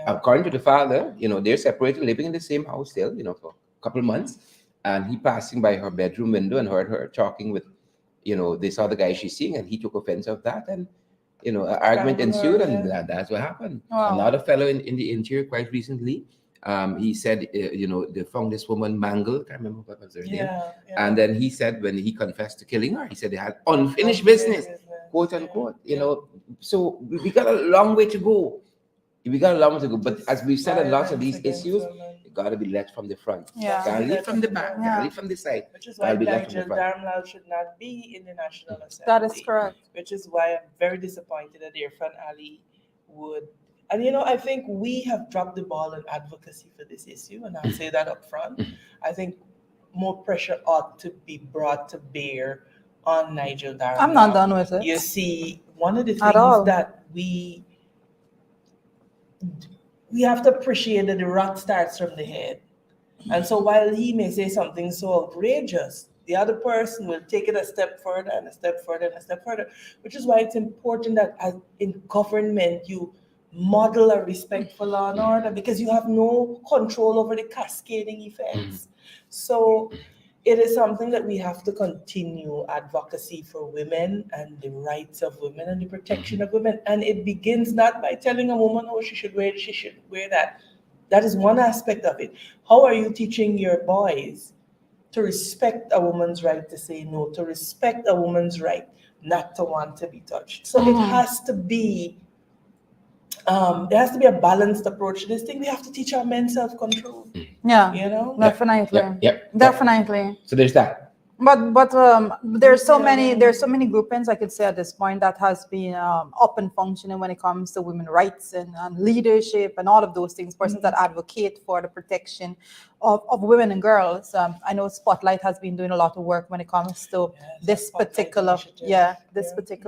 According to the father, they're separated, living in the same house still, for a couple of months. And he passing by her bedroom window and heard her talking with, they saw the guy she's seeing, and he took offense of that. And, an argument ensued, and that's what happened. Wow. Another fellow in the interior quite recently, he said, they found this woman mangled. I can't remember what was her name. And then he said, when he confessed to killing her, he said they had unfinished business, quote unquote. So we got a long way to go. But as we've said, a lot of these issues, it got to be led from the front. Can't lead from the back. Can't lead from the side. Which is why Nigel Darmlal should not be in the National Assembly. That is correct. Which is why I'm very disappointed that Irfan Ali would. And I think we have dropped the ball in advocacy for this issue, and I'll say that up front. I think more pressure ought to be brought to bear on Nigel Darmlal. I'm not done with it. You see, one of the things that we have to appreciate that the rot starts from the head. And so while he may say something so outrageous, the other person will take it a step further and a step further and a step further, which is why it's important that as in government, you model a respect for law and order, because you have no control over the cascading effects. So it is something that we have to continue advocacy for women and the rights of women and the protection of women. And it begins not by telling a woman, oh, she should wear it, she should wear that. That is one aspect of it. How are you teaching your boys to respect a woman's right to say no, to respect a woman's right not to want to be touched? So it has to be there has to be a balanced approach to this thing. We have to teach our men self-control. Definitely. Definitely. So there's that. But there's so many groupings I could say at this point that has been up and functioning when it comes to women's rights and leadership and all of those things. Persons that advocate for the protection of women and girls. I know Spotlight has been doing a lot of work when it comes to this particular aspect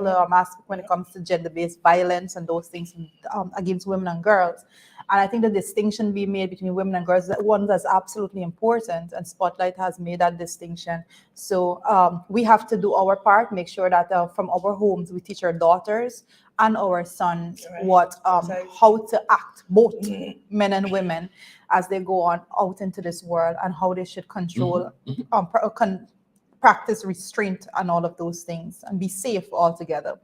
when it comes to gender-based violence and those things against women and girls. And I think the distinction being made between women and girls, that one that's absolutely important, and Spotlight has made that distinction. So we have to do our part, make sure that from our homes we teach our daughters and our sons how to act, both men and women, as they go on out into this world, and how they should control, practice restraint and all of those things and be safe altogether.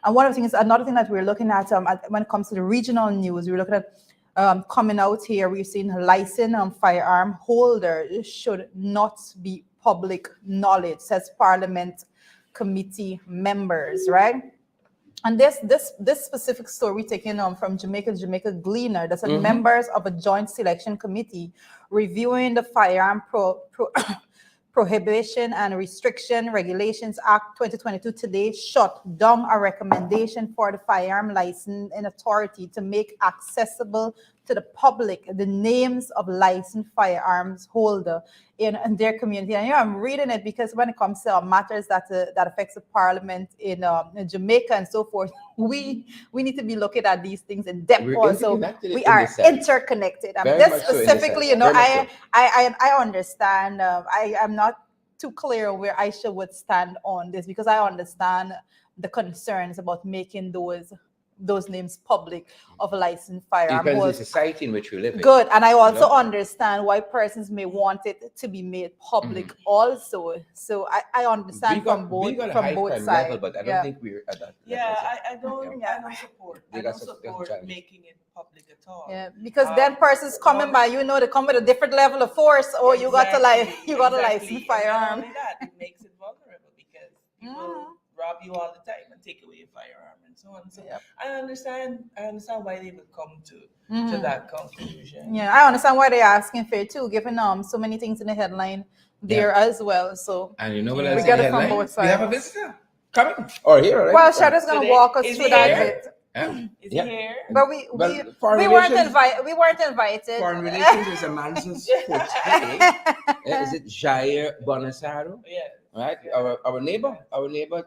And one of the things, another thing that we're looking at, when it comes to the regional news, we're looking at coming out here, we're seeing licensed firearm holders should not be public knowledge, says Parliament committee members, right? And this specific story taken from Jamaica Gleaner, that said members of a joint selection committee reviewing the firearm Prohibition and Restriction Regulations Act 2022 today shut down a recommendation for the firearm licensing authority to make accessible to the public the names of licensed firearms holder in their community. And I'm reading it because when it comes to matters that affects the parliament in Jamaica and so forth, we need to be looking at these things in depth. We're Also, interconnected we in are this sense. interconnected. Very This much so in this specifically, sense. Very much so. I understand. I'm not too clear on where Aisha would stand on this because I understand the concerns about making those names public of a licensed firearm Depends on the holders. society in which we live in. Good, and I also know? understand why persons may want it to be made public also. So I understand from we both got a high crime sides. level, but I don't think we're at that. Yeah, level. I don't support. They I got don't some support challenge. making it public at all. Yeah, because then persons coming by, they come with a different level of force, or you got to Exactly. license And not firearm. only that, it makes it vulnerable because people rob you all the time and take away your firearm and so on. So Yep. I understand why they would come to that conclusion. Yeah, I understand why they're asking for it too, given so many things in the headline there as well. So And you know what we else get in it from headline? both We have a sides. visitor coming or here, right? Well, Shada's gonna Today- walk us is through he that here? bit. Yeah. Is Yeah. he here? But we foreign weren't relations- invited. We weren't invited. Foreign relations is a man's forte. Is it Jair Bonasaro? Yeah. Right? Our neighbor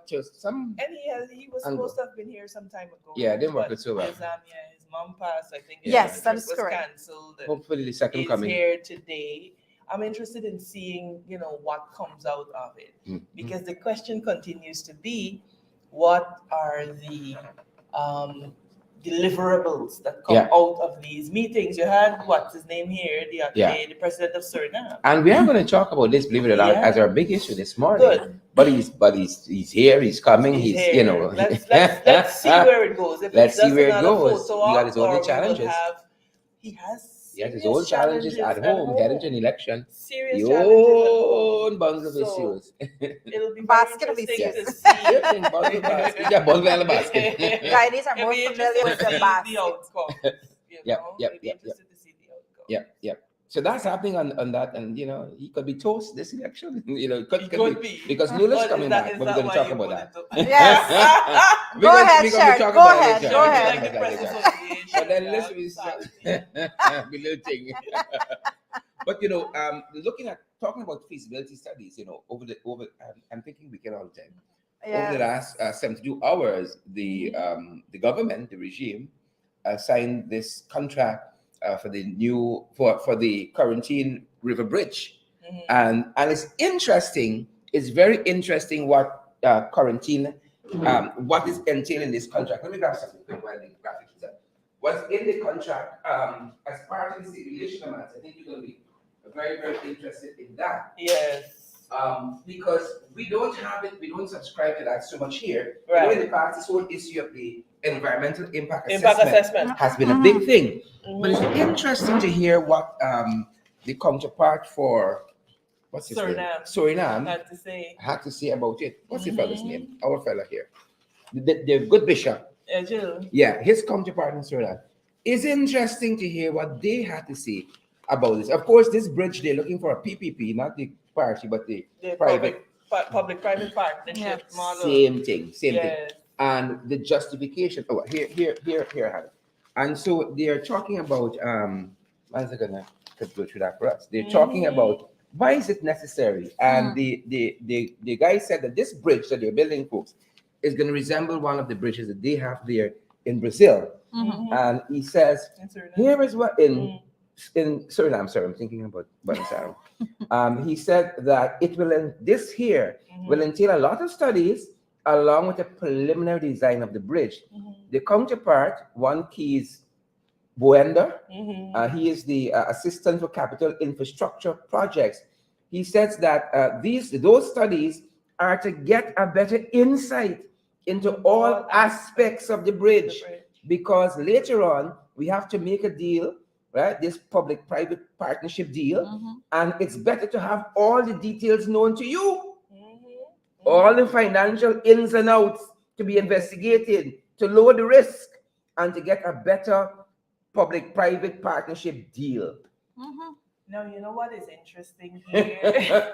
just some. And he was Angle. supposed to have been here some time ago. Yeah, it didn't work but out so well. His mom passed, I think. Yes, the that trip is was correct. Cancelled. and Hopefully the second He's coming. here today. I'm interested in seeing, what comes out of it. Because the question continues to be, what are the deliverables that come Yeah. out of these meetings? You had, what's his name here, the other day, the president of Suriname. And we are going to talk about this, believe it or not, Yeah. as our big issue this morning. Good. But he's here, he's coming, he's here. Let's see where it goes. If Let's it's see just where it another goes. photo He got op, his or own we will challenges. he has He has his serious own challenges at home, heading to an election. Serious His challenges at home. own bundle of So, issues. It'll be Basket of very interesting issues. to see. Everything bundle basket. Yeah, bundle and a basket. Guys are It'll more be familiar interesting with to the see basket. the outcome. Yep, It'll be interesting to see the outcome. Yep. So that's happening on that, and he could be toast this election. It Could could be. because Lula's But coming is that- back. is But we're that going to why talk you about put that. it Yes. We're Go gonna- ahead, we're gonna Shard. talk Go about it ahead. later. Go We're gonna ahead. talk Like the about it press later. association. But then yeah, listen, it's sorry. be little thing. But looking at talking about feasibility studies, I'm thinking we can all the time. Over the last 72 hours, the government, the regime, signed this contract for the Quarantine River Bridge, Mhm. and it's interesting. It's very interesting what quarantine, what is entailed in this contract. Let me grab something quick while the graphic is up. What's in the contract as part of the stipulation amounts? I think you're going to be very, very interested in that. Yes. Because we don't subscribe to that so much here. Right. In the past, this whole issue of the environmental impact Impact assessment assessment. has been a big thing. But it's interesting to hear what the counterpart for what's his name? Suriname had to say about it. What's the fellow's name? Our fella here. The good bishop. Jill. Yeah, his counterpart in Suriname. It's interesting to hear what they had to say about this. Of course, this bridge, they're looking for a PPP, not the party, but the private. Public-private partnership model. Same thing. Yes. And the justification. Oh, here I have it. And so they're talking about how's it gonna go through that for us? They're talking about why is it necessary? And the guy said that this bridge that they're building, folks, is going to resemble one of the bridges that they have there in Brazil. And he says, here is what in Suriname, sorry, I'm thinking about Bonasaro. He said that this here will entail a lot of studies along with a preliminary design of the bridge. The counterpart, one Keys Buenda, he is the assistant for capital infrastructure projects. he says that those studies are to get a better insight into all aspects of the bridge, because later on we have to make a deal, right? This public-private partnership deal, and it's better to have all the details known to you, all the financial ins and outs to be investigated, to lower the risk, and to get a better public-private partnership deal. Now, you know what is interesting here?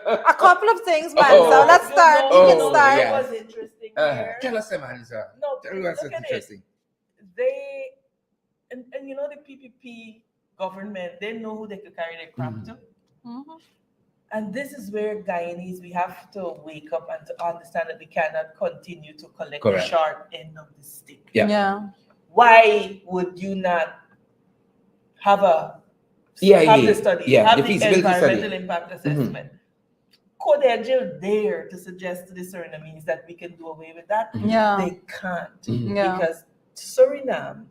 A couple of things, man. Oh. So let's start. You You can know start. yeah. what's interesting here? Tell us, Manza. No, Tell me what's look at it. interesting. They, and you know the PPP government, they know who they could carry their crap to. And this is where Guyanese, we have to wake up and to understand that we cannot continue to collect Correct. the short end of the stick. Yeah. Yeah. Why would you not have have the study, have the the feasibility environmental study. impact assessment? Could they dare to suggest to the Surinamese that we can do away with that? Yeah. They can't, Yeah. because Suriname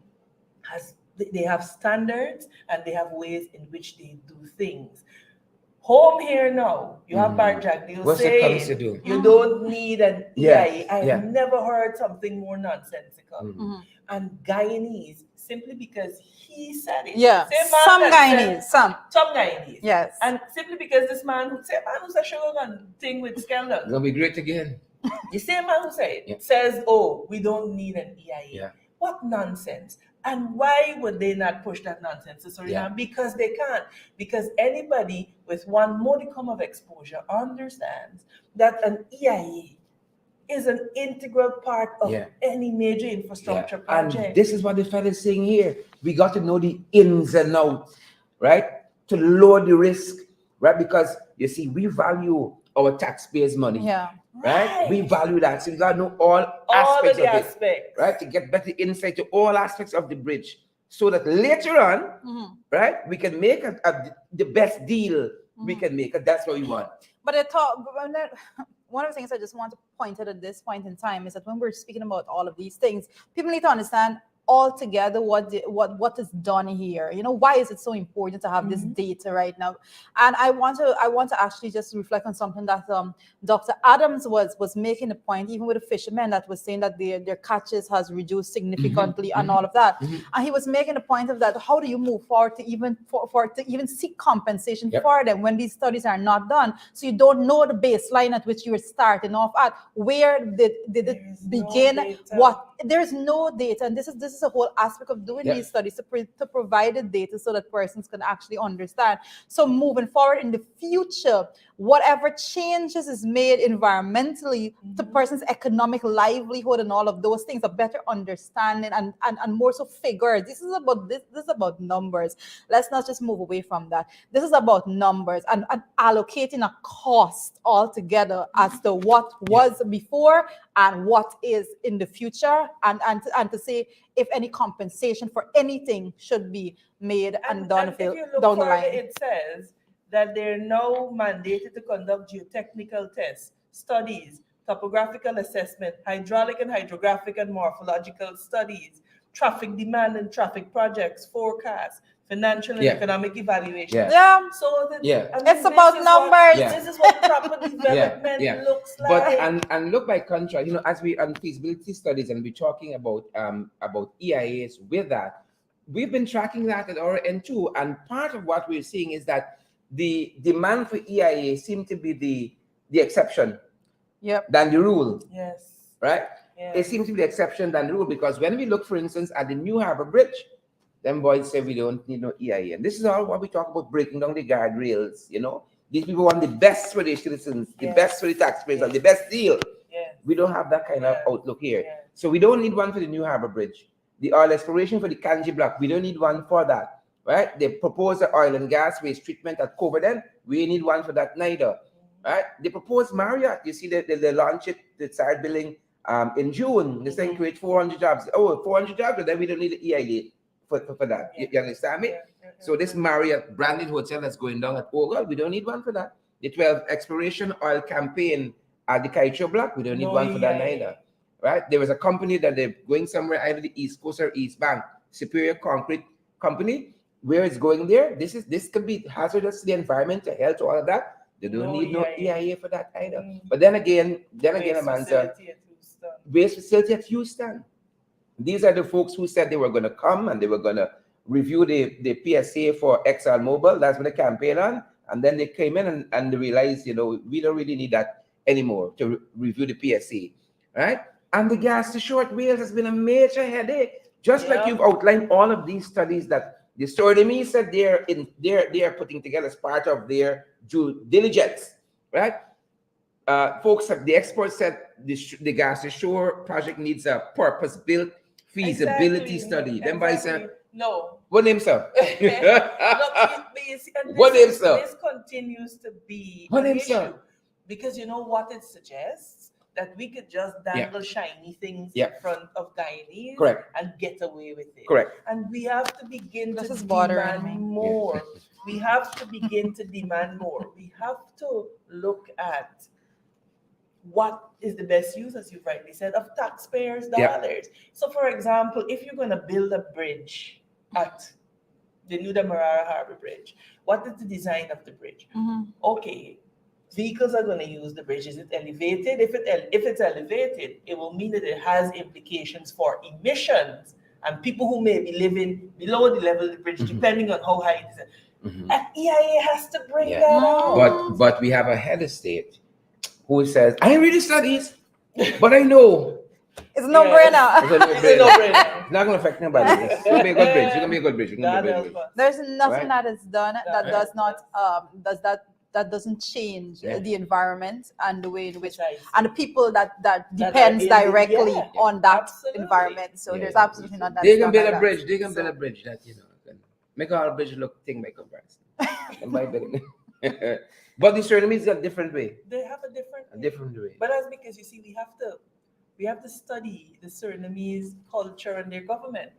they have standards and they have ways in which they do things. Home here now, you have Barjack, they'll What's it comes to say do? you don't need an Yeah, EIA. I've yeah. never heard something more nonsensical. And Guyanese, simply because he said it. Yeah. Same man Some that said- Guyanese. Some. Guyanese. Yes. And simply because this man who said sugar gun thing with scandal. It's gonna be great again. The same man who said Yeah. says, oh, we don't need an EIA. Yeah. What nonsense. And why would they not push that nonsense to Suriname? Yeah. Because they can't. Because anybody with one modicum of exposure understands that an EIA is an integral part of Yeah. any major infrastructure project. And this is what the fellow is saying here. We got to know the ins and outs, right? To lower the risk, right? Because you see, we value our taxpayers' money, Yeah. right? We value that. So we got to know all All aspects of the of it, aspects. right? To get better insight to all aspects of the bridge, so that later on, right, we can make the best deal we can make. And that's what we want. But one of the things I just want to point out at this point in time is that when we're speaking about all of these things, people need to understand altogether what is done here. You know, why is it so important to have this data right now? And I want to actually just reflect on something that Dr. Adams was making a point, even with the fishermen, that was saying that their catches has reduced significantly and all of that. And he was making a point of that. How do you move forward to even to even seek compensation for them when these studies are not done? So you don't know the baseline at which you were starting off at. Where did it begin? There's no data, and this is a whole aspect of doing these studies to provide the data so that persons can actually understand. So moving forward in the future, whatever changes is made environmentally to persons' economic livelihood and all of those things, a better understanding and more so figures. This is about numbers. Let's not just move away from that. This is about numbers and allocating a cost altogether as to what was before and what is in the future, and to say if any compensation for anything should be made and done if you look down the further, line. it says that they're now mandated to conduct geotechnical tests, studies, topographical assessment, hydraulic and hydrographic and morphological studies, traffic demand and traffic projects, forecasts, financial and economic evaluation. So It's about numbers. This is what proper development looks like. But and look, by contrast, you know, as we on feasibility studies and we're talking about EIAs with that, we've been tracking that at our end too. And part of what we're seeing is that the demand for EIA seem to be the exception than the rule. Yes. Right? Yes. It seems to be the exception than the rule, because when we look, for instance, at the New Harbor Bridge, them boys say we don't need no EIA. And this is all what we talk about, breaking down the guardrails, you know. These people want the best for their citizens, the best for the taxpayers, and the best deal. We don't have that kind of outlook here. So we don't need one for the New Harbor Bridge. The oil exploration for the Kanji Block, we don't need one for that, right? They propose the oil and gas waste treatment at Coverdale. We need one for that neither, right? They propose Marriott. You see that they launch it, they start building in June. They're saying create 400 jobs. Oh, 400 jobs, but then we don't need the EIA for that. You understand me? So this Marriott branded hotel that's going down at Ogle, we don't need one for that. The 12 exploration oil campaign at the Kaicho Block, we don't need one for that neither. Right? There was a company that they're going somewhere, either the East Coast or East Bank, Superior Concrete Company. Where it's going there, this could be hazardous to the environment, to health, to all of that. They don't No need no EIA. EIA for that either. Mm. But then again, Waste Amanda, facility at Houston. waste facility at Houston. These are the folks who said they were going to come and they were going to review the PSA for ExxonMobil. That's what they campaign on. And then they came in and they realized, we don't really need that anymore to review the PSA, right? And the gas to short whales has been a major headache. Just like you've outlined all of these studies that the Story said they're putting together as part of their due diligence, right? The experts said the gas to shore project needs a purpose-built feasibility study. Then by said, no. what name, sir? Look, you see, and What name, sir? this continues to be What an name, sir? issue. Because you know what it suggests? That we could just dangle shiny things in front of Guyanese Correct. and get away with it. Correct. And we have to begin This to is bothering demand me. more. We have to begin to demand more. We have to look at what is the best use, as you've rightly said, of taxpayers' dollars. So, for example, if you're going to build a bridge at the New Demerara Harbor Bridge, what is the design of the bridge? Okay, vehicles are going to use the bridge. Is it elevated? If it's elevated, it will mean that it has implications for emissions and people who may be living below the level of the bridge, depending on how high it is. And EIA has to bring that out. But we have a head of state who says, I ain't really studies, but I know. It's a no-brainer. It's not going to affect nobody. It's going to be a good bridge. It's going to be a good bridge. It's gonna be a good bridge. There's nothing Right? that is done that does not that doesn't change the environment and the way in which and the people that depends directly on that Absolutely. environment. So there's absolutely not that. They can build a bridge. They can build a bridge that can make our bridge look thing by comparison. But the Surinamese got a different way. They have a different way. But that's because you see, we have to study the Surinamese culture and their government.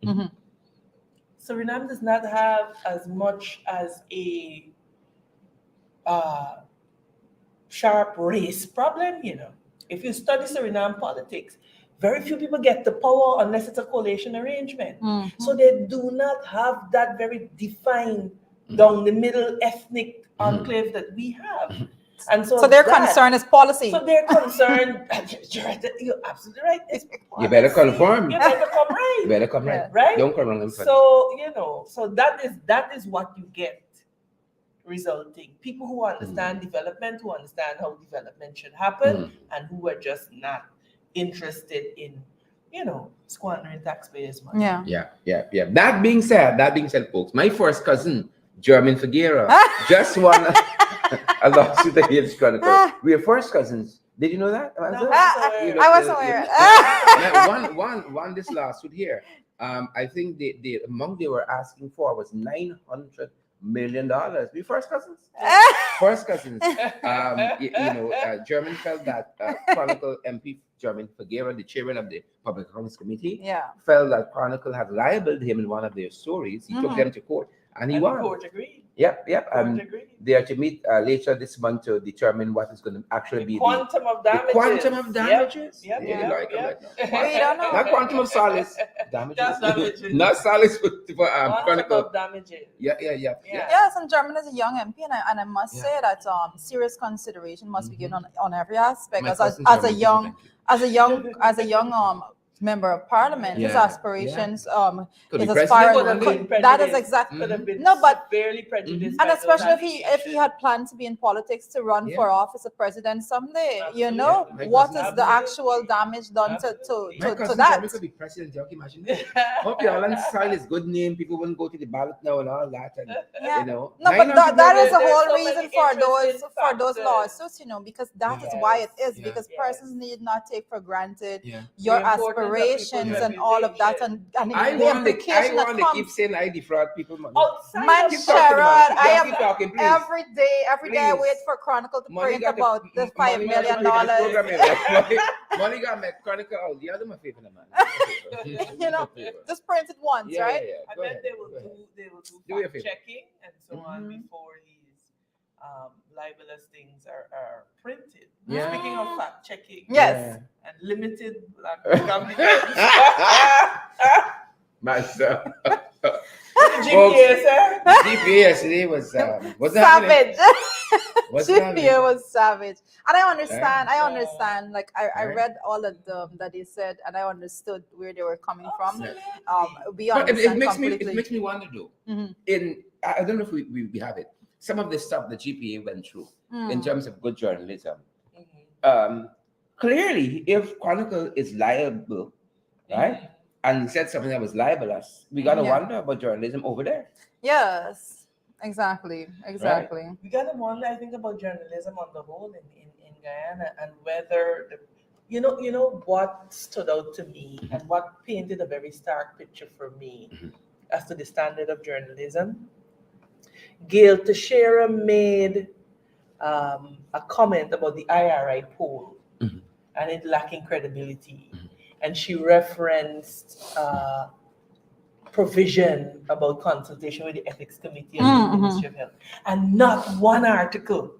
Suriname does not have as much as a sharp race problem, If you study Suriname politics, very few people get the power unless it's a coalition arrangement. So they do not have that very defined down the middle ethnic enclave that we have. And so their concern is policy. So they're concerned. You're absolutely right. It's You better conform. You better come right. You better come right. Right? Don't come wrong in front. So that is what you get resulting. People who understand development, who understand how development should happen, and who are just not interested in, squandering taxpayers' money. Yeah. That being said, folks, my first cousin, German Figuera, just won a lawsuit against Chronicle. We are first cousins. Did you know that? I was aware. Won this lawsuit here. I think the amount they were asking for was $900 million. We first cousins. First cousins. German felt that Chronicle MP German Figuera, the chairman of the Public Accounts Committee, felt that Chronicle had libeled him in one of their stories. He took them to court, and he won. The court agreed. Yep. They are to meet later this month to determine what is going to actually be quantum of damages. The quantum of damages. Yep. We don't know. Not quantum of solace. Damages. That's damages. Not solace for Quantum Chronicle. of damages. Yeah. Yes, and German is a young MP, and I must say that serious consideration must be given on every aspect. As a young member of parliament, his aspirations Could is be as far president as that is exactly Could have been no, but severely prejudiced. and by especially those if he had planned to be in politics to run for office of president someday, Absolutely. what is the actual damage done to that? Could be president. You can imagine that. Hope your Alan style is good name. People wouldn't go to the ballot now and all that. And, No, but that is the There's whole so many reason for interesting those factors. lawsuits, because that is why it is, because persons need not take for granted your The importance of aspirations people's and all of that, and I the want implication that to keep comes. saying I defraud people money. Outside Man, of Keep talking Sharon, about it. I Yeah, am keep talking, please. every day I Please. wait for Chronicle to Money print got about the $5 money got million. to pay for the program, yeah. Money got my Chronicle out. The other my favor, man. Just print it once, right? And Go then ahead, they will go ahead. do Do your fact favor. checking and so on before these libelous things are printed. Yeah. Speaking of fact checking Yes. and limited black applicants. Myself. GPA, sir? GPA yesterday was what's happening? Savage. What's GPA happening? was savage. And I understand, I Yeah. understand. Like I Right. read all of them that they said and I understood where they were coming from. Absolutely. We But it understand makes me completely. wonder though. Mhm. I don't know if we have it. Some of the stuff the GPA went through in Mm. terms of good journalism. Mhm. Clearly, if Chronicle is liable, right, and said something that was libelous, we gotta Yeah. wonder about journalism over there, Yes. Exactly. Exactly. We got to wonder, I think, about journalism on the whole in Guyana and whether you know what stood out to me and what painted a very stark picture for me Mhm. as to the standard of journalism. Gail Teixeira made a comment about the IRI poll Mhm. and it lacking credibility, Mhm. and she referenced provision about consultation with the ethics committee and the Mhm. Ministry of Health, and not one article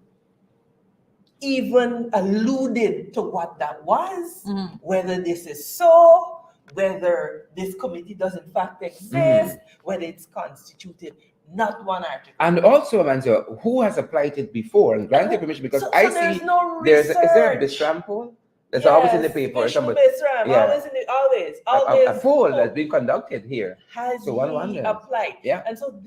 even alluded to what that was, Mhm. whether this is so, whether this committee does in fact exist, whether it's constituted. Not one article. And also, Manzo, who has applied it before and granted permission? Because So I there's see no is there a research. Bistram poll? That's always in the paper. Vishnu Somebody, Misram, yeah, always in the always a poll oh, that's been conducted here. has So one he wonders. applied? Yeah. And so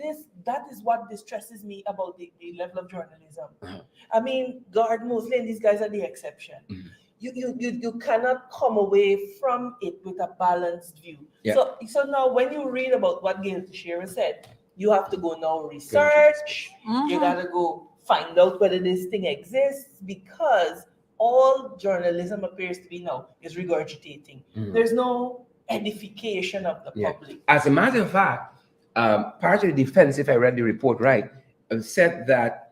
that is what distresses me about the level of journalism. Uh-huh. I mean, God Mosley and these guys are the exception. Mhm. You cannot come away from it with a balanced view. Yeah. So now when you read about what Gail Teixeira said, you have to go now research. You Mhm. gotta go find out whether this thing exists, because all journalism appears to be now is regurgitating. Mhm. There's no edification of the Yeah. public. As a matter of fact, part of the defense, if I read the report right, said that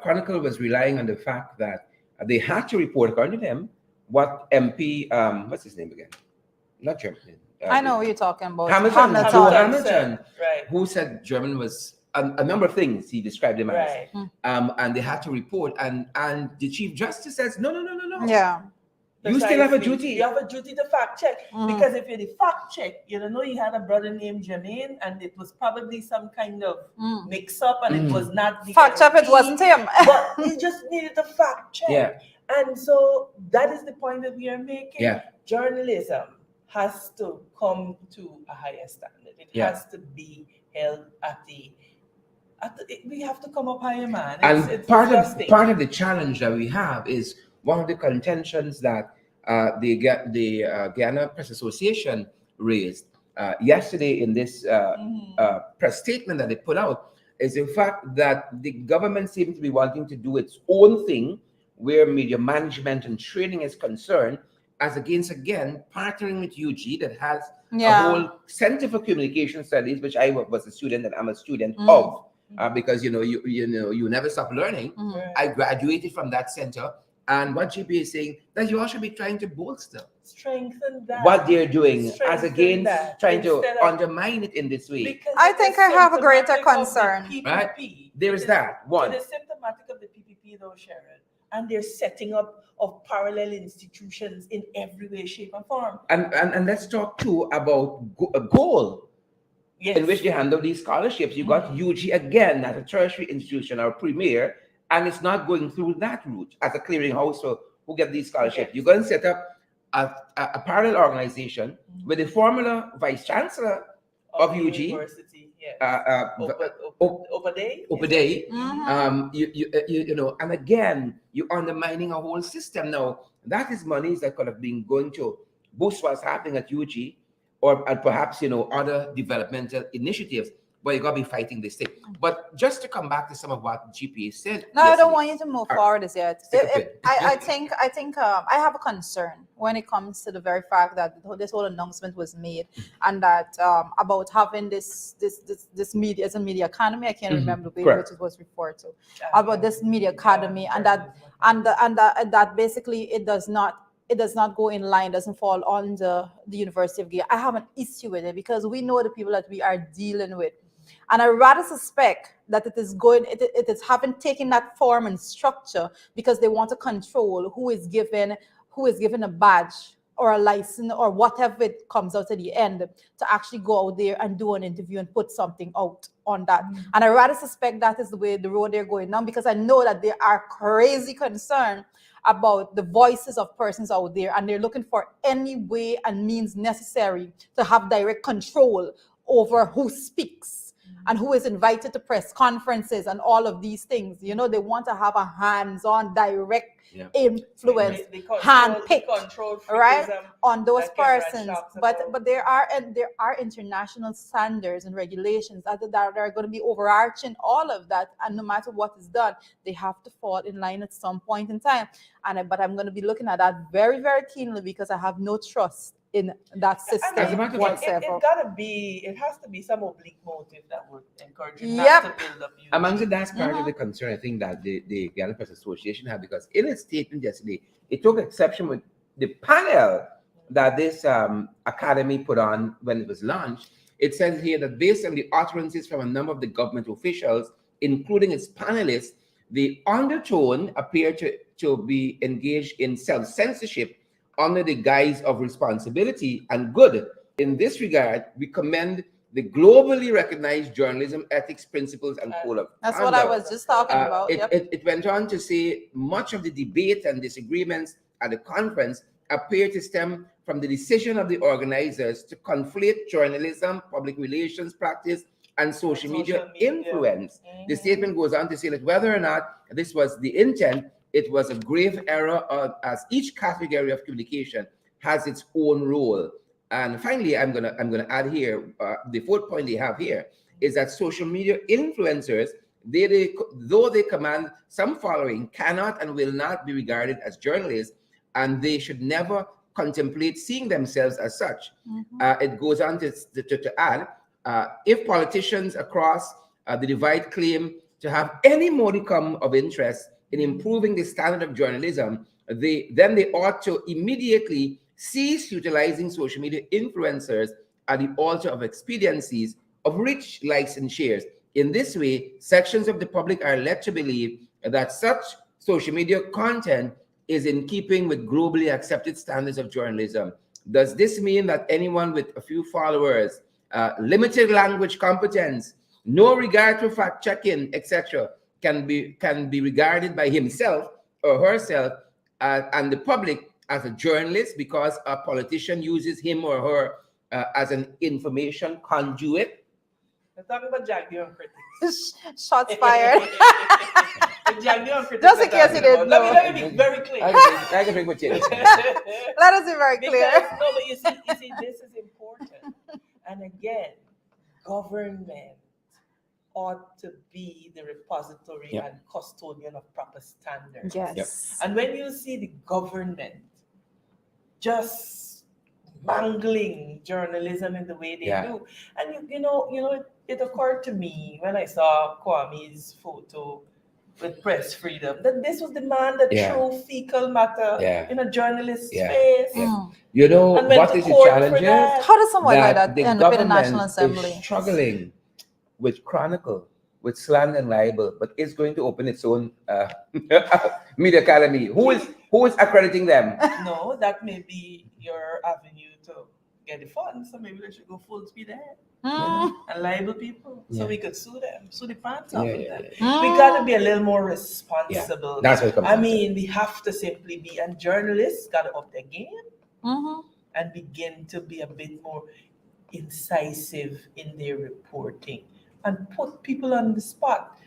Chronicle was relying on the fact that they had to report, according to them, what MP, what's his name again? Not German. I know what you're talking about. Hamilton, Hamilton. Joe Hamilton Hamilton, said, right. who said German was a number of things he described him as. Right. And they had to report. And the Chief Justice says, no. Yeah. You still have a Precisely. duty. You have a duty to fact check. Mm. Because if you're the fact check, you don't know you had a brother named Jermaine and it was probably some kind of Mm. mix up and it was not the Fact check, it MP, wasn't him. but you just needed to fact check. Yeah. And so that is the point that we are making. Yeah. Journalism has to come to a higher standard. It Yeah. has to be held we have to come up higher, man. And part of the challenge that we have is one of the contentions that the Guyana Press Association raised yesterday in this press statement that they put out is the fact that the government seems to be wanting to do its own thing where media management and training is concerned, as against again partnering with UG that has a whole Center for Communication Studies, which I was a student and I'm a student of. Because you never stop learning. Mhm. I graduated from that center, and what GP is saying that you all should be trying to bolster strengthen that. what they're doing, as Strengthen against that trying to instead of- undermine it in this way. Because I it think is I have a greater symptomatic of the concern. PPP. Right? There is It that one. It is symptomatic of the PPP, though, Sharon. And they're setting up of parallel institutions in every way, shape, and form. And let's talk too about a goal Yes. in which they handle these scholarships. You got UG again as a tertiary institution or premier, and it's not going through that route as a clearinghouse for who get these scholarships. Yes. You're going to set up a parallel organization with the former vice chancellor of UG, University, yes. Opaday. Mhm. You know, and again, you're undermining a whole system. Now, that is monies that could have been going to boost what's happening at UG, or and perhaps other developmental initiatives. But you gotta be fighting this thing. But just to come back to some of what GPA said. No, I yesterday, don't want you to move forward as yet. Stick a pin. I think I have a concern when it comes to the very fact that this whole announcement was made and that about having this media, it's a media academy. I can't Mhm. remember the way Correct. which it was referred to about this media academy and that basically it does not go in line, doesn't fall under the University of Guyana. I have an issue with it because we know the people that we are dealing with. And I rather suspect that it is having taken that form and structure because they want to control who is given a badge or a license or whatever it comes out at the end to actually go out there and do an interview and put something out on that. And I rather suspect that is the road they're going down, because I know that there are crazy concern about the voices of persons out there, and they're looking for any way and means necessary to have direct control over who speaks and who is invited to press conferences and all of these things. You know, they want to have a hands-on direct influence, hand-picked, right, on those persons. But there are international standards and regulations that are going to be overarching all of that, and no matter what is done, they have to fall in line at some point in time. But I'm going to be looking at that very, very keenly, because I have no trust in that system As a matter of fact, whatsoever. It has to be some oblique motive that would encourage you not to build up unity. Amongst that's part of the concern I think that the Gallopers Association had, because in its statement yesterday, it took exception with the panel that this academy put on when it was launched. It says here that based on the utterances from a number of the government officials, including its panelists, the undertone appeared to be engaged in self-censorship under the guise of responsibility and good. In this regard, we commend the globally recognized journalism ethics principles and code of That's conduct. what I was just talking about. It went on to say much of the debate and disagreements at the conference appear to stem from the decision of the organizers to conflate journalism, public relations practice, and social media influence. The statement goes on to say that whether or not this was the intent, it was a grave error, as each category of communication has its own role. And finally, I'm gonna add here, the fourth point they have here is that social media influencers, though they command some following, cannot and will not be regarded as journalists, and they should never contemplate seeing themselves as such. It goes on to add, if politicians across the divide claim to have any modicum of interest in improving the standard of journalism, then they ought to immediately cease utilizing social media influencers at the altar of expediencies of rich likes and shares. In this way, sections of the public are led to believe that such social media content is in keeping with globally accepted standards of journalism. Does this mean that anyone with a few followers, limited language competence, no regard for fact-checking, etc., can be regarded by himself or herself and the public as a journalist because a politician uses him or her as an information conduit? Let's talk about Jagdi on critics. Shots fired. Jagdi on critics. Just in case you didn't know. Let me be very clear. I can bring my change. Let us be very clear. No, but you see, this is important. And again, government ought to be the repository and custodian of proper standards. Yes. And when you see the government just mangling journalism in the way they do, and you know, it occurred to me when I saw Kwame's photo with press freedom that this was the man that threw fecal matter in a journalist's face. You know what is the challenge? How does someone like that end up in the National Is Assembly? struggling with chronicle, with slander and libel, but it's going to open its own media academy. Who is accrediting them? No, that may be your avenue to get the funds. So maybe they should go full speed ahead and libel people, so we could sue them, sue the pants off of them. We got to be a little more responsible. That's what it comes I mean, we have to simply be, and journalists got to up their game and begin to be a bit more incisive in their reporting and put people on the spot.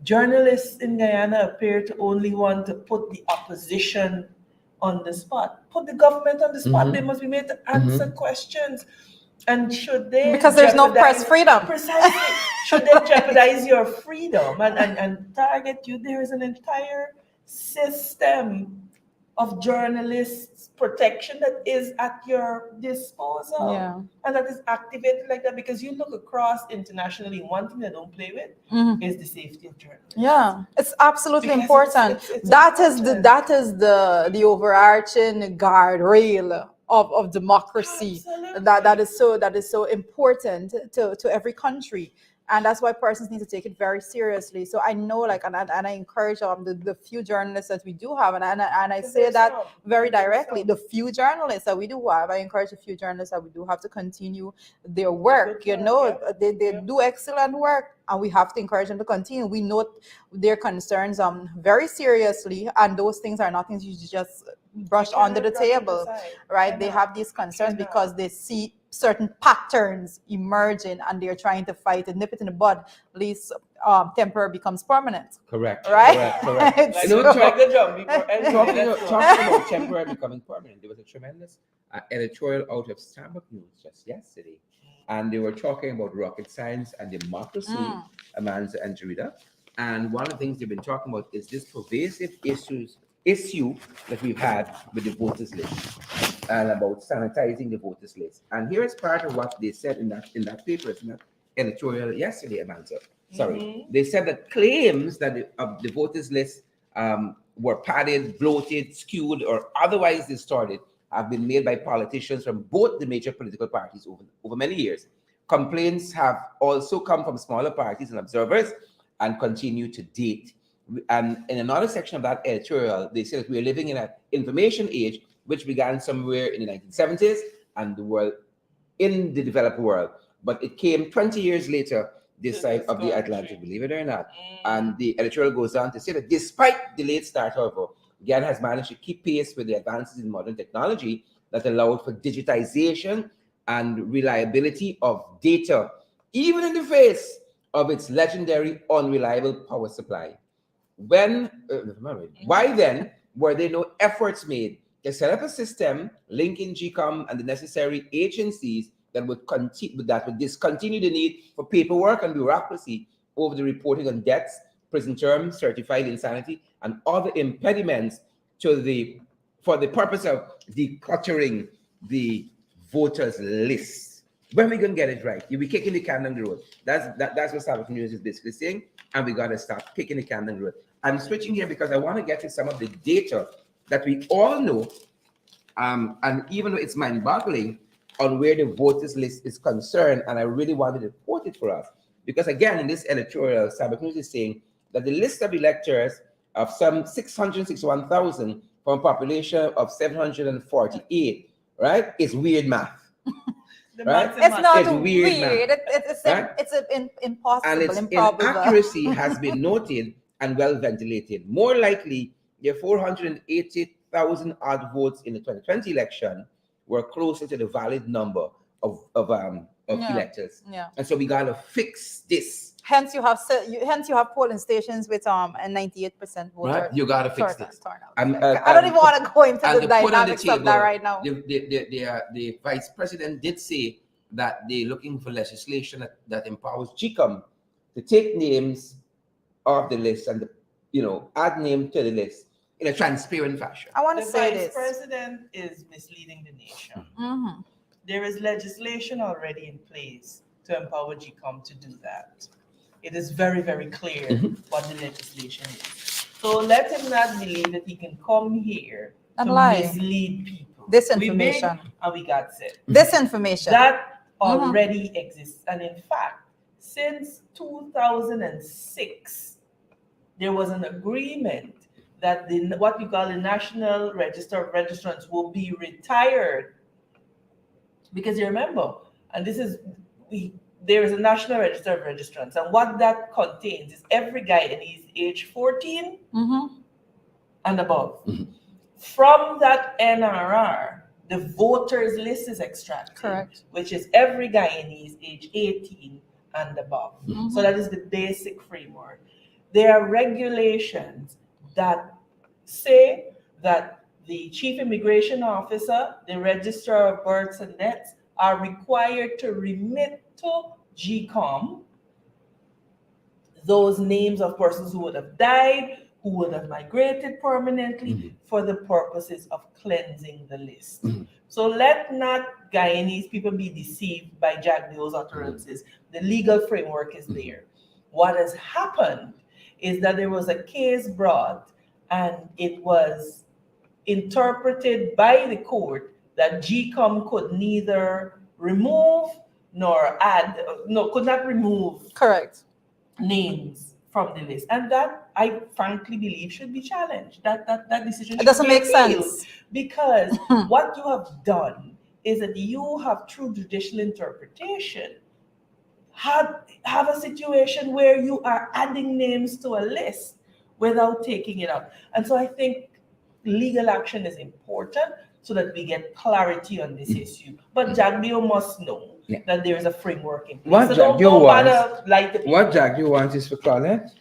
Journalists in Guyana appear to only want to put the opposition on the spot, put the government on the spot. They must be made to answer questions. And should they, because there's no press freedom. Precisely. Should they jeopardize your freedom and target you? There is an entire system of journalists' protection that is at your disposal. And that is activated like that, because you look across internationally, one thing they don't play with is the safety of journalists. Yeah, it's absolutely Because important. it's That important. is the overarching guardrail of democracy. Absolutely. That is so important to every country. and that's why persons need to take it very seriously. So I know, like, and I encourage the few journalists that we do have, and I say that very directly. The few journalists that we do have, I encourage the few journalists that we do have to continue their work. You know, they do excellent work, and we have to encourage them to continue. We note their concerns very seriously, and those things are not things you just brush under the table, right? They have these concerns because they see certain patterns emerging, and they're trying to fight it, nip it in the bud, least temporary becomes permanent. Correct. Right? Correct. Like, You know, talking let's go. about temporary becoming permanent, there was a tremendous editorial out of Starbucks News just yesterday, and they were talking about rocket science and democracy, Amanda and Jarida. And one of the things they've been talking about is this pervasive issue that we've had with the voters list, and about sanitizing the voters list. And here is part of what they said in that paper, in that editorial yesterday, Amanda. Sorry, they said that claims that the voters list were padded, bloated, skewed, or otherwise distorted have been made by politicians from both the major political parties over many years. Complaints have also come from smaller parties and observers and continue to date. And in another section of that editorial, they say that we are living in an information age which began somewhere in the 1970s and the world in the developed world. But it came 20 years later, this side of the Atlantic, believe it or not. And the editorial goes on to say that despite the late start, however, Ghana has managed to keep pace with the advances in modern technology that allowed for digitization and reliability of data, even in the face of its legendary unreliable power supply. Why then were there no efforts made to set up a system linking GCOM and the necessary agencies that would discontinue the need for paperwork and bureaucracy over the reporting on deaths, prison terms, certified insanity, and other impediments for the purpose of decluttering the voters list? When we gonna get it right? You'll be kicking the can down the road. That's what Sabbath News is basically saying, and we gotta stop kicking the can down the road. I'm switching here because I want to get to some of the data that we all know, and even though it's mind-boggling on where the voters list is concerned, and I really wanted to quote it for us, because again, in this editorial, Sabbath News is saying that the list of electors of some 661,000 from a population of 748, right, is weird math. Right? It's not It's weird, man. It's impossible, and its improbable. inaccuracy has been noted and well ventilated. More likely, the 480,000 odd votes in the 2020 election were closer to the valid number of electors. Yeah. And so we gotta fix this. Hence you have polling stations with a 98% voter. Right? You gotta fix turnout. this. I don't even want to go into and the to put on the dynamics of table, that right now. The vice president did say that they're looking for legislation that empowers GCOM to take names off the list and add name to the list in a transparent fashion. I want to say The this. vice president is misleading the nation. Mm-hmm. There is legislation already in place to empower GCOM to do that. It is very, very clear what the legislation is. So let him not believe that he can come here And to lie. mislead people. Disinformation. We big and we got sick. Disinformation. That already exists. And in fact, since 2006, there was an agreement that what we call the National Register of Registrants will be retired. Because you remember, and there is a National Register of Registrants, and what that contains is every Guyanese age 14 and above. From that NRR, the voters list is extracted, Correct. which is every Guyanese age 18 and above. So that is the basic framework. There are regulations that say that the chief immigration officer, the registrar of births and deaths, are required to remit to GCOM those names of persons who would have died, who would have migrated permanently for the purposes of cleansing the list. So let not Guyanese people be deceived by Jack Deo's utterances. The legal framework is there. What has happened is that there was a case brought and it was interpreted by the court that GCOM could neither remove nor add, no, could not remove Correct. names from the list. And that, I frankly believe, should be challenged. That decision It should doesn't be make appealed. sense. Because what you have done is that you have, through judicial interpretation, have a situation where you are adding names to a list without taking it out. And so I think legal action is important so that we get clarity on this issue. But Jagbio must know that there is a framework in place. What So don't Jagbio wants- bother like the people. What Jagbio wants is for Claudette,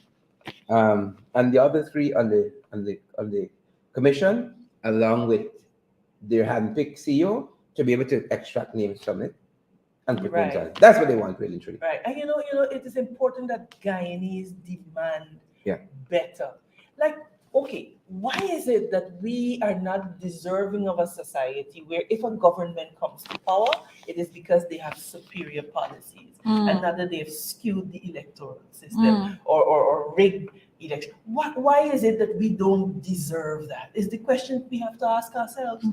and the other three on the commission, along with their handpicked CEO, to be able to extract names from it and put names on it. That's what they want, really, truly. Right. And it is important that Guyanese demand better. Like, okay, why is it that we are not deserving of a society where if a government comes to power, it is because they have superior policies and not that they've skewed the electoral system or rigged election? Why is it that we don't deserve that? Is the question we have to ask ourselves.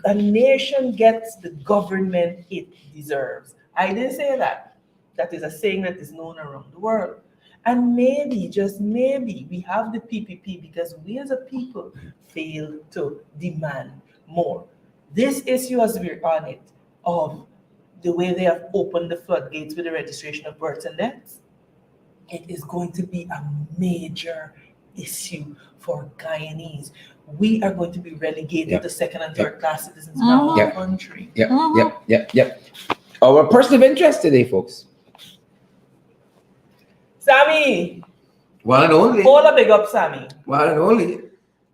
A nation gets the government it deserves. I didn't say that. That is a saying that is known around the world. And maybe, just maybe, we have the PPP because we as a people fail to demand more. This issue, as we're on it, of the way they have opened the floodgates with the registration of births and deaths, it is going to be a major issue for Guyanese. We are going to be relegated to second and third class citizens in our country. Yep. Our person of interest today, folks. Sammy! One and only. Hold a big up, Sammy. One and only.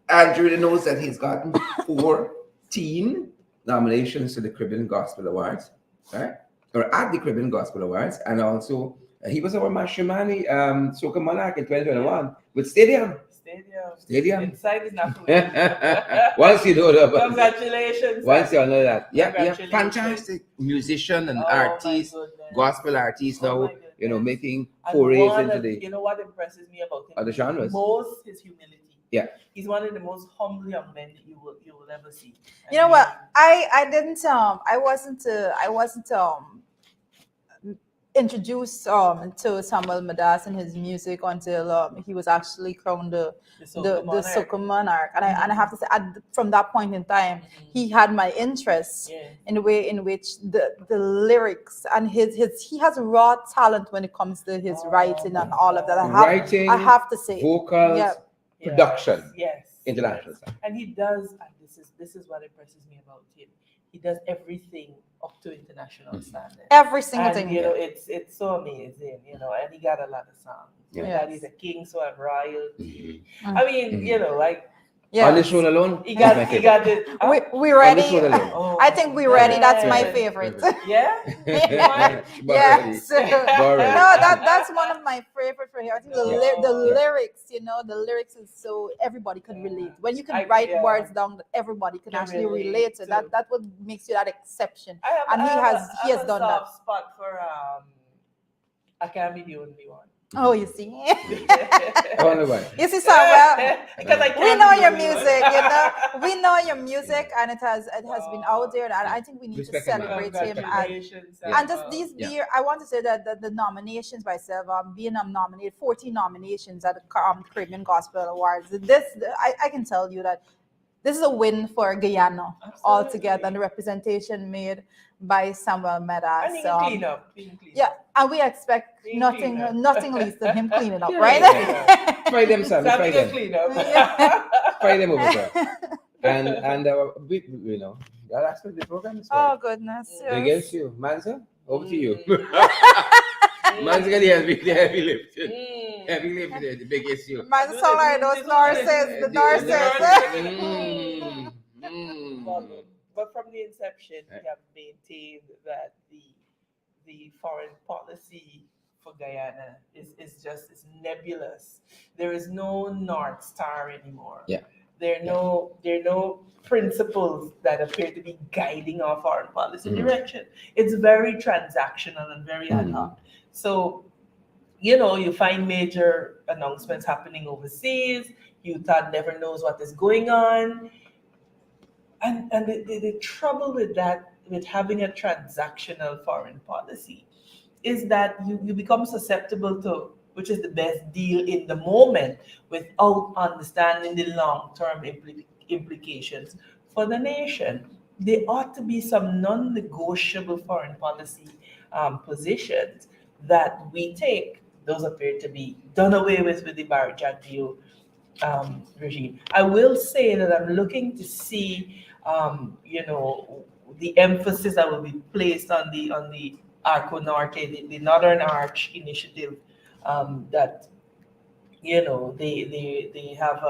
Andrew knows that he's gotten 14 nominations to the Caribbean Gospel Awards, right? Or at the Caribbean Gospel Awards. And also, he was our Mashimani Soca Monarch in 2021 with Stadium. Inside is not Once you know that. Congratulations. Once you know that. Yeah, Congratulations. fantastic musician and Oh, artist, my goodness. gospel artist Oh, now, my goodness. making And forays one into of- the You know what impresses me about him? other genres. Most his humility. Yeah. He's one of the most humble young men that you will ever see. You know what? I wasn't introduced to Samuel Madas and his music until he was actually crowned the Soca Monarch. And I have to say, from that point in time, he had my interest in the way in which the lyrics and he has raw talent when it comes to his writing and all of that. Writing, I have to say, vocals, production, Yes. international stuff. And he does, and this is what impresses me about him. He does everything up to international standards. every single And thing. it's so amazing, and he got a lot of songs. Yeah. He's a king, so I'm royalty. Mhm. I mean, like On this one alone, he that's my got favorite. it. We ready? On this one alone. Oh, I think we ready. That's my yeah. favorite. Yeah. Yes. Already. No, that's one of my favorite for here. I think the lyrics, the lyrics is so everybody can relate. When you can write words down that everybody can actually relate to, that what makes you that exception. And he has done that. Soft spot for I Can't Be the Only One. Oh, you see. Oh, no way. You see, Samuel. Because I We can't know be the your only one. music, We know your music, and it has been out there, and I think we need to Respect him, man. celebrate him. Congratulations, And just Samuel. these year, I want to say that the nominations by myself, being nominated, 14 nominations at the Caribbean Gospel Awards. I can tell you that this is a win for Guyana altogether, and the representation made by Samuel Medas. And he can clean up. Yeah, and we expect Clean nothing up. least than him cleaning up, Yeah, right? yeah. Try them, Sam. Sammy Try can them. clean up. Try them over there. And that's what the program is Oh for. goodness. Against you, Mansa. Over to you. Mansa got the heavy lift. Heavy lift, the big issue. Man, sound like those nurses, the nurses. But from the inception, we have maintained that the foreign policy for Guyana is nebulous. There is no North Star anymore. Yeah. There are no principles that appear to be guiding our foreign policy direction. It's very transactional and very ad hoc. So, you find major announcements happening overseas. UTAD never knows what is going on. And the trouble with that with having a transactional foreign policy is that you become susceptible to which is the best deal in the moment without understanding the long-term implications for the nation. There ought to be some non-negotiable foreign policy positions that we take. Those appear to be done away with the Barrett Jagdeo regime. I will say that I'm looking to see, the emphasis that will be placed on the Arco Norte, the Northern Arch initiative, that they have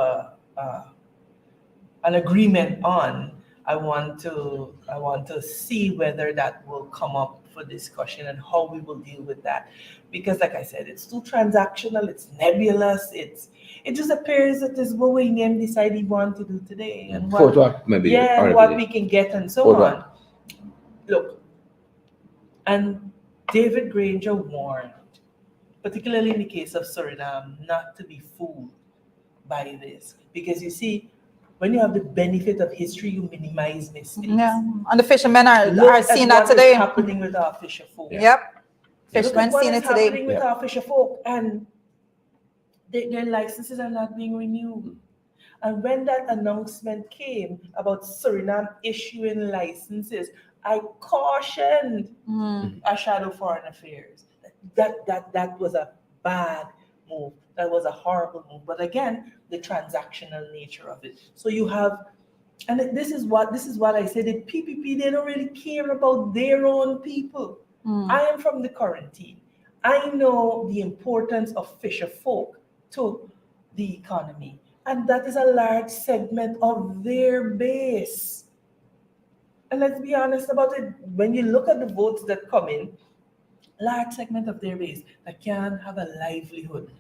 an agreement on. I want to see whether that will come up for discussion and how we will deal with that, because like I said, it's too transactional, it's nebulous, it just appears that this is what we decide he want to do today and what maybe and what we can get and so Photo. on. Look, and David Granger warned, particularly in the case of Suriname, not to be fooled by this, because you see, when you have the benefit of history, you minimize mistakes. Yeah, and the fishermen are Look seeing at that today. what is happening with our fisher folk. Yep, Look fishermen at what seeing is it today. happening with our fisher folk, and their licenses are not being renewed. And when that announcement came about Suriname issuing licenses, I cautioned our shadow foreign affairs. That was a bad move. That was a horrible move. But again, the transactional nature of it. So you have, and this is what I said. The PPP, they don't really care about their own people. I am from the quarantine. I know the importance of fisher folk to the economy, and that is a large segment of their base. And let's be honest about it. When you look at the votes that come in, large segment of their base that can have a livelihood.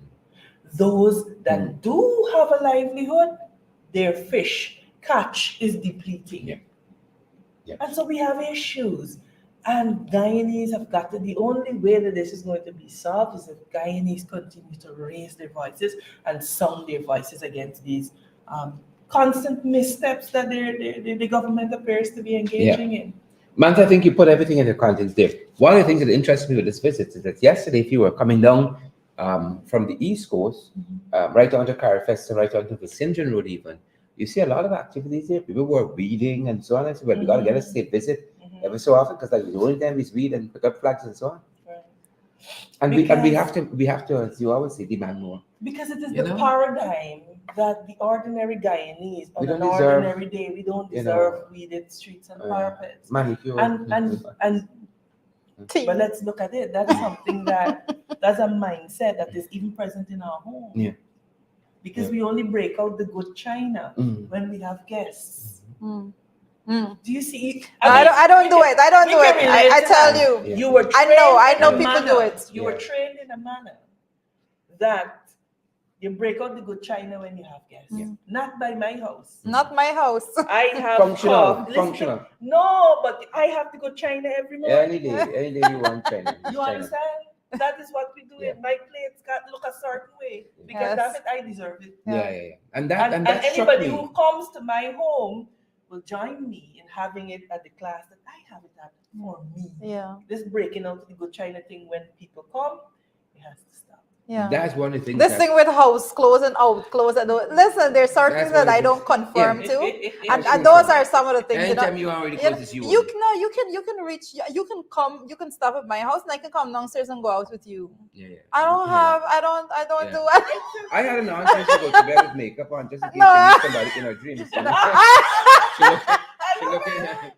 Those that do have a livelihood, their fish catch is depleting. And so we have issues. And Guyanese have got to, the only way that this is going to be solved is if Guyanese continue to raise their voices and sound their voices against these constant missteps that the government appears to be engaging in. Manta, I think you put everything in the context there. One of the things that interests me with this visit is that yesterday, if you were coming down from the East Coast, right onto Carifesta, right onto the St. John Road even, you see a lot of activities there. People were reading and so on. I said, well, we got to get a state visit every so often, because like the only time we read and pick up flags and so on. Right. And we have to, as you always say, demand more. Because it is the paradigm that the ordinary Guyanese on an deserve, ordinary day, we don't deserve weeded streets and parapets. Manicure. And but let's look at it. That's something that's a mindset that is even present in our home. Yeah. Because we only break out the good china when we have guests. Do you see? I don't do it. I don't do it. I tell you. You were trained I know in a people manner, do it. You were trained in a manner that you break out the good china when you have guests. Not by my house. Not my house. I have functional. No, but I have the good china every morning. Any day you want china. You understand? That is what we do. My plates got look a certain way because that's it. I deserve it. Yeah. And And that anybody who comes to my home will join me in having it at the class that I have it at for me. Yeah. This breaking out the good china thing when people come, it has to stop. Yeah. That's one of the things. This thing with house close and out close. Listen, there's certain things that I don't conform to, and those are some of the things. Anytime you already close this, you can reach. You can come. You can stop at my house, and I can come downstairs and go out with you. Yeah. I don't do it. I had an aunt who go to bed with makeup on just in case she meet somebody in her dreams. She looking at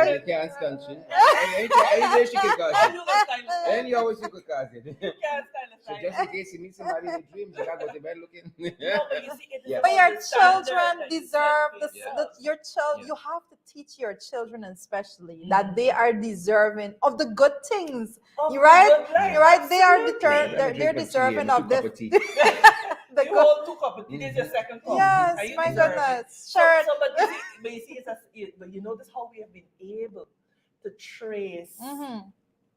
you can't stand she. Any day she can cause it. And you always could cause it. So just in case you meet somebody in your dreams, you gotta go to bed looking. But your children deserve your child. You have to teach your children, especially that they are deserving of the good things. You're right. They are determined. They're deserving of this. You hold 2 cups. It is your second cup. Yes, my goodness. Sure. But you see, but you notice how we have been able to trace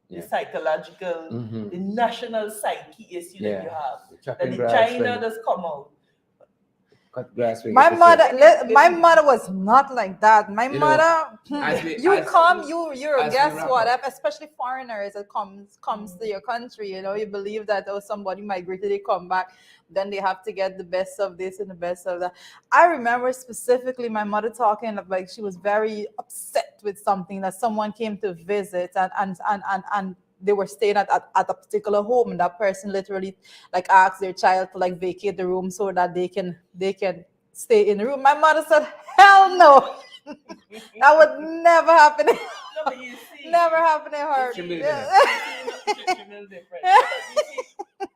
the psychological, the national psyche issue that you have. That the China does come out. cut grass. when My it's my mother was not like that. My You know, mother, as we- you as- come, you're as we guess wrap what? up. Especially foreigners that comes to your country. You know, you believe that somebody migrated, they come back, then they have to get the best of this and the best of that. I remember specifically my mother talking like she was very upset with something that someone came to visit and they were staying at a particular home and that person literally like asked their child to like vacate the room so that they can stay in the room. My mother said, "Hell no, that would never happen. No, but you see, Never happen in her." It's really Yeah. it's a little different. No, but you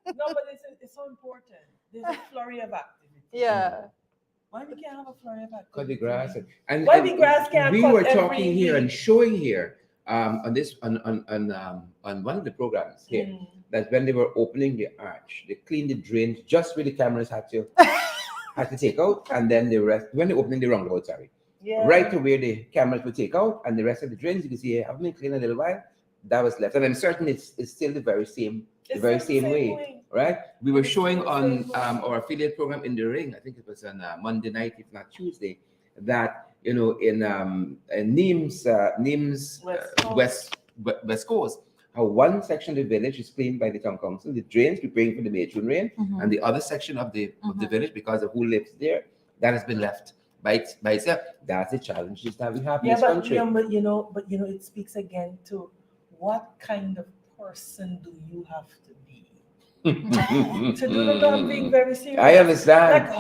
see, no, but it's so important. There's a flurry of activity. Yeah. Why we can't have a flurry of activity? cut the grass. And Why the grass can't we cut were every talking here and week? showing here on this on one of the programs here Mm. that when they were opening the arch, they cleaned the drains just where the cameras had to take out, and then the rest when they opening the roundabout, sorry, Yeah. right to where the cameras would take out, and the rest of the drains you can see haven't been cleaned in a little while. That was left, and I'm certain it's still the very same It's very the same way. Right? We were showing on our affiliate program in the ring. I think it was on Monday night, if not Tuesday, that in Nimes, West Coast, how one section of the village is cleaned by the town council. The drains preparing for the matron rain, Mhm. and the other section of the village, because of who lives there, that has been left by itself. That's the challenges that we have in Yeah, this but, country. but it speaks again to what kind of person do you have to be to do the job? Being very serious. I understand. Like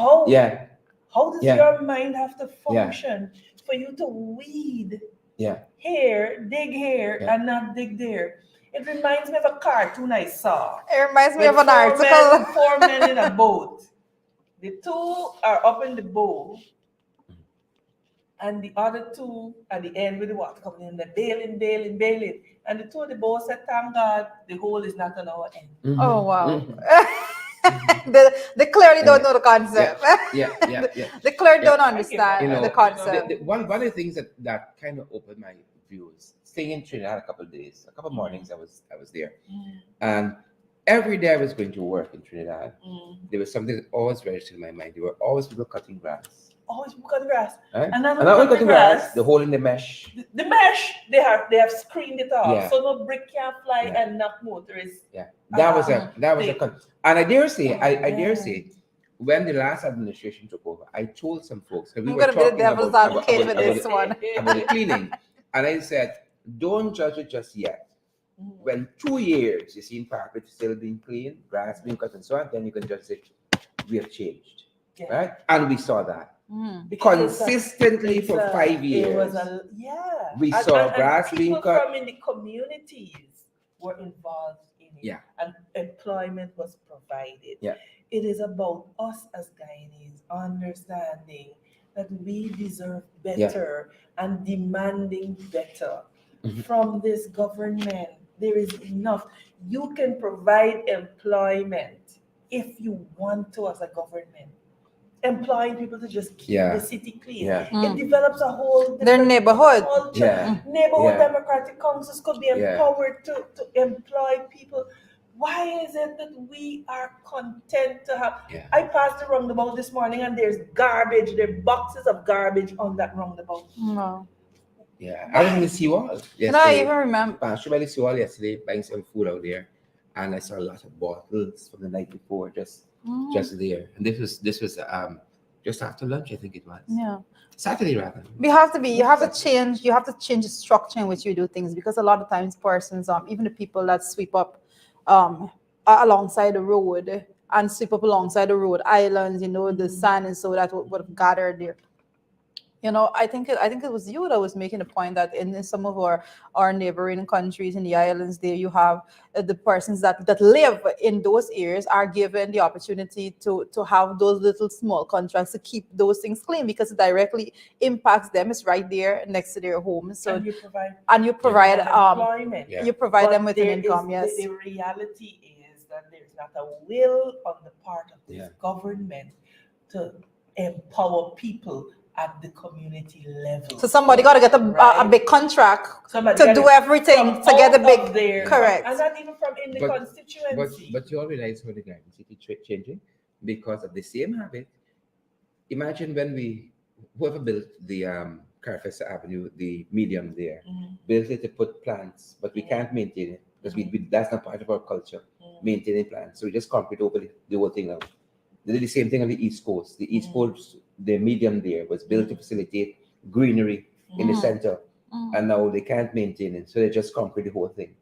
how does Yeah. your mind have to Yeah. function for you to weed Yeah. here, dig here, Yeah. and not dig there? It reminds me of a cartoon I saw. It reminds me With of an article. four men in a boat. The two are up in the boat, and the other two at the end with the water coming in, they're bailing. And the two of the boat said, "Thank God, the hole is not on our end." Oh wow. Mhm. They clearly don't know the concept. Yeah. They clearly don't You understand know, the concept. One of the things that kind of opened my views, staying in Trinidad a couple of days, a couple of mornings I was there, and every day I was going to work in Trinidad, there was something that always registered in my mind. There were always people cutting grass. Always cut grass. Right? And not And not only only cutting grass, the hole in the mesh. the mesh, they have screened it off, Yeah. so no brick can fly Yeah. and knock motorists. Yeah, that was a thing. cut. And I dare say, I Yeah. dare say, when the last administration took over, I told some folks, and we I'm were gonna be the talking devil's about advocate with this one. about the cleaning, and I said, don't judge it just yet. When 2 years you see park still being clean, grass being cut, and so on, then you can just say we have changed, Yeah. right? And we saw that Because consistently it's for a- 5 years. It was We saw grass people being cut. from in the communities were involved in it. Yeah. And employment was provided. Yeah. It is about us as Guyanese understanding that we deserve better and demanding better Mhm. from this government. There is enough. You can provide employment if you want to as a government. Employing people to just keep Yeah. the city clean. Yeah. It develops a whole Their different neighborhood. culture. Yeah. Neighborhood Yeah. democratic councils could be Yeah. empowered to employ people. Why is it that we are content to have? Yeah. I passed the roundabout this morning and there's garbage, there are boxes of garbage on that roundabout. No. Yeah, I was in the seawall yesterday. And I even remember. Passed through by the seawall yesterday, buying some food out there, and I saw a lot of bottles from the night before, just there. And this was just after lunch, I think it was. Yeah. Saturday rather. You have to change the structure in which you do things, because a lot of times persons, even the people that sweep up alongside the road and sweep up alongside the road islands, the sand and so that would have gathered there. I think it was you that was making the point that in some of our neighboring countries in the islands there, you have the persons that live in those areas are given the opportunity to have those little small contracts to keep those things clean, because it directly impacts them. It's right there next to their homes. So And you provide employment. Yeah. you provide But them with an there income. is- Yes. The reality is that there's not a will on the part of this Yeah. government to empower people at the community level. So somebody got to get a Right. big contract Somebody to gotta do everything come to get a out big. of there. Correct. And not even from in the But constituency. but you all realize how the Garden City changing because of the same habit imagine when whoever built the Carfessa Avenue, the medium there, Mhm. built it to put plants, but we Mhm. can't maintain it because we that's not part of our culture, maintaining plants. So we just concrete over the whole thing now. They did the same thing on the East Coast. The East Coast, the medium there was built to facilitate greenery in the center, and now they can't maintain it, so they just concrete the whole thing.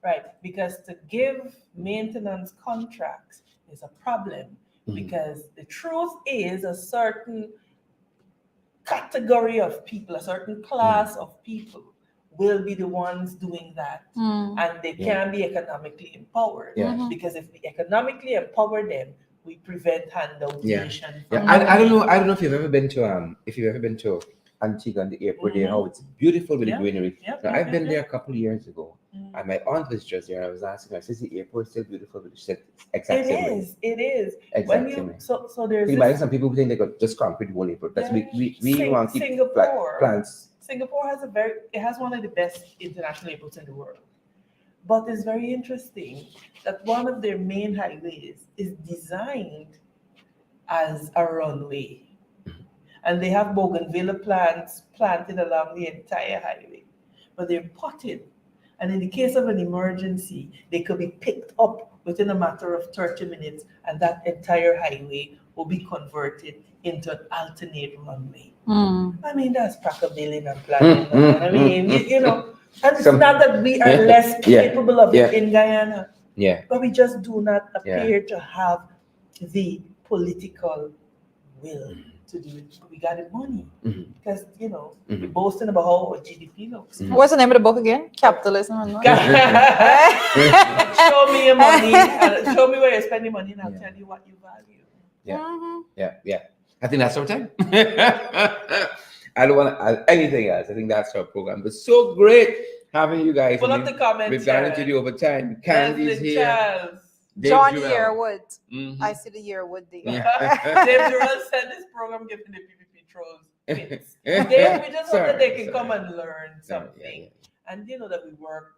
Right, because to give maintenance contracts is a problem, because the truth is a certain category of people, a certain class of people will be the ones doing that, and they can be economically empowered. Yeah. Because if we economically empower them, we prevent handout nation. Yeah, I don't know. I don't know if you've ever been to Antigua and the airport there. How it's beautiful with the Yeah. greenery. Yep, Now, yep, I've been yep, there a couple of years ago, Mhm. and my aunt was just there. I was asking her, "Says the airport still beautiful?" She said, It "Exact same way." is. It is. Exact When same you way. so there's See, by this, some people think they got just concrete whole airport. That's we want to keep Singapore. plants. Singapore has one of the best international airports in the world. But it's very interesting that one of their main highways is designed as a runway. And they have bougainvillea plants planted along the entire highway. But they're potted. And in the case of an emergency, they could be picked up within a matter of 30 minutes, and that entire highway will be converted into an alternate runway. I mean, that's Pracabillion and planning. I mean, you know, and it's not that we are less capable of it in Guyana, but we just do not appear to have the political will to do it. We got the money because we're boasting about how our GDP looks. What's the name of the book again? Capitalism and money. Show me your money. Show me where you're spending money, and I'll tell you what you value. Yeah. I think that's our time. I don't want to add anything else. I think that's our program. But so great having you guys. Pull up the comments. We've gone into the overtime. Candy's Leslie here. Charles. John Jurel. Yearwood. I see the Yearwood there. Dave Jurel said this program giving the PPP trolls tips. Dave, we just hope that they can come and learn something. And that we work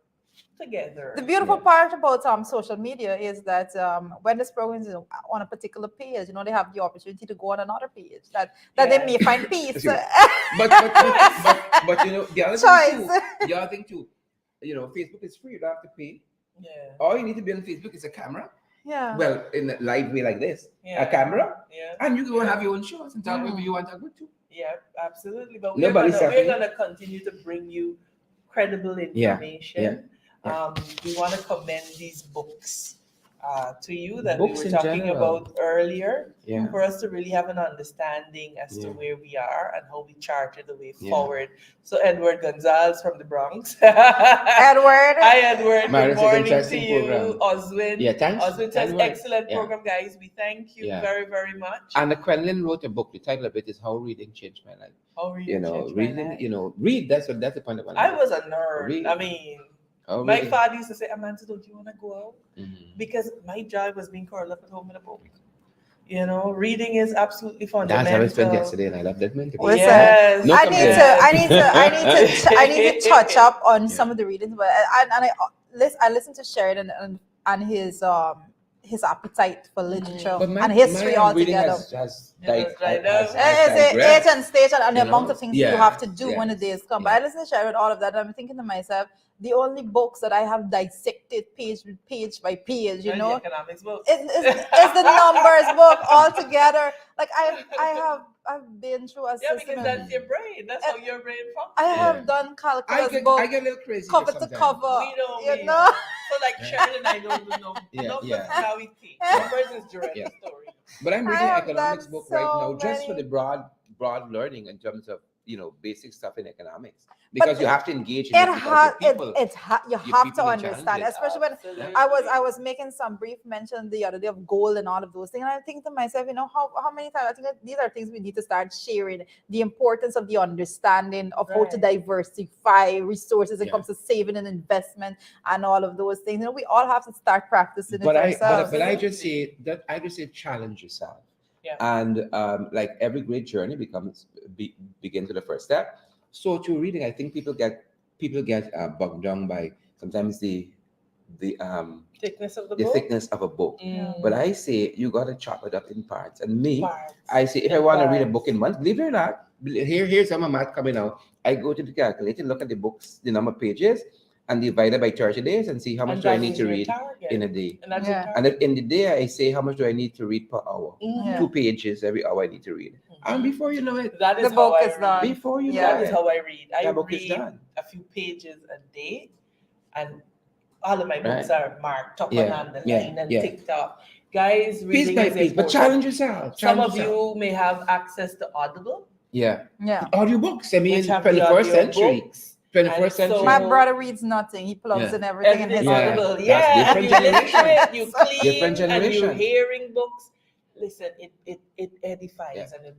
together. The beautiful part about social media is that when this program is on a particular page, they have the opportunity to go on another page that they may find peace. but the other thing too, Facebook is free. You don't have to pay. Yeah. All you need to be on Facebook is a camera. Yeah. Well, in a live way like this, a camera. Yeah. And you can go and have your own shows and talk whatever you want to talk about too. Yeah, absolutely. But we're gonna continue to bring you credible information. We want to commend these books to you that we were talking about earlier, for us to really have an understanding as to where we are and how we charted the way forward. So Edward Gonzalez from the Bronx. Edward. Hi, Edward. Man, good morning to interesting you. program. Oswin. Yeah, thanks. Oswin says, Edward. excellent program, guys. We thank you very, very much. And Quenlin wrote a book. The title of it is How Reading Changed My Life. How reading changed my life. Read. That's the point of my life. I was a nerd. Read. I mean, my father used to say, Amanda, don't you want to go out? Because my joy was being curled up at home in a book. Reading is absolutely fundamental. That's how I spent yesterday, and I loved it. Yes. No I need to touch up on some of the readings, but I listened to Sheridan and his appetite for literature and history altogether. Has age and stage and the amount of things you have to do when the days come. But I listen to Sheridan all of that, and I'm thinking to myself, the only books that I have dissected page by page, the economics book. It's the numbers book altogether. Like I've been through a system. Because that's your brain. That's how your brain functions. I have done calculus book. I get a little crazy cover to cover. We don't So like Sheridan and I don't know. Numbers is how we think. Numbers is direct story. But I'm reading an economics book right now so just for many. the broad learning in terms of basic stuff in economics, because you have to engage in it because the people. You have to people understand, challenges. especially when I was making some brief mention the other day of gold and all of those things, and I think to myself, how many times I think that these are things we need to start sharing, the importance of the understanding of how to diversify resources when it comes to saving and investment and all of those things. We all have to start practicing it ourselves. But I just say challenge yourself. Yeah. And like every great journey begins with the first step. So to reading, I think people get bogged down by sometimes the Thickness of the the book. thickness of a book. Mm. But I say you gotta chop it up in parts. And me, Parts. I say if I In want to read a parts. book in months, believe it or not, here's some of math coming out. I go to the calculator, look at the books, the number of pages, and divide it by 30 days and see how much And do I that need is to your read target. in a day. And that's Yeah. your And target. in the day, I say how much do I need to read per hour. Mhm. Yeah. 2 pages every hour I need to read. And before you know it, That is The how book I is read. done. before you Yeah. That know is it, how I read. I that book is read done. a few pages a day, and all of my books Right. are marked up Yeah, and underlined yeah, and yeah. ticked off. Guys, Piece reading by is piece, but important. challenge yourself. Some Challenge of yourself. you may have access to Audible, Yeah. Yeah. Audiobooks. I mean, which have the 21st century. audiobooks. 21st century. My So- brother reads nothing. He plugs Yeah. in everything in Everything his is Yeah. Audible. That's Yeah, and different you listen to generation. it, you clean, Different and you're generation. hearing books. Listen, it edifies Yeah. and it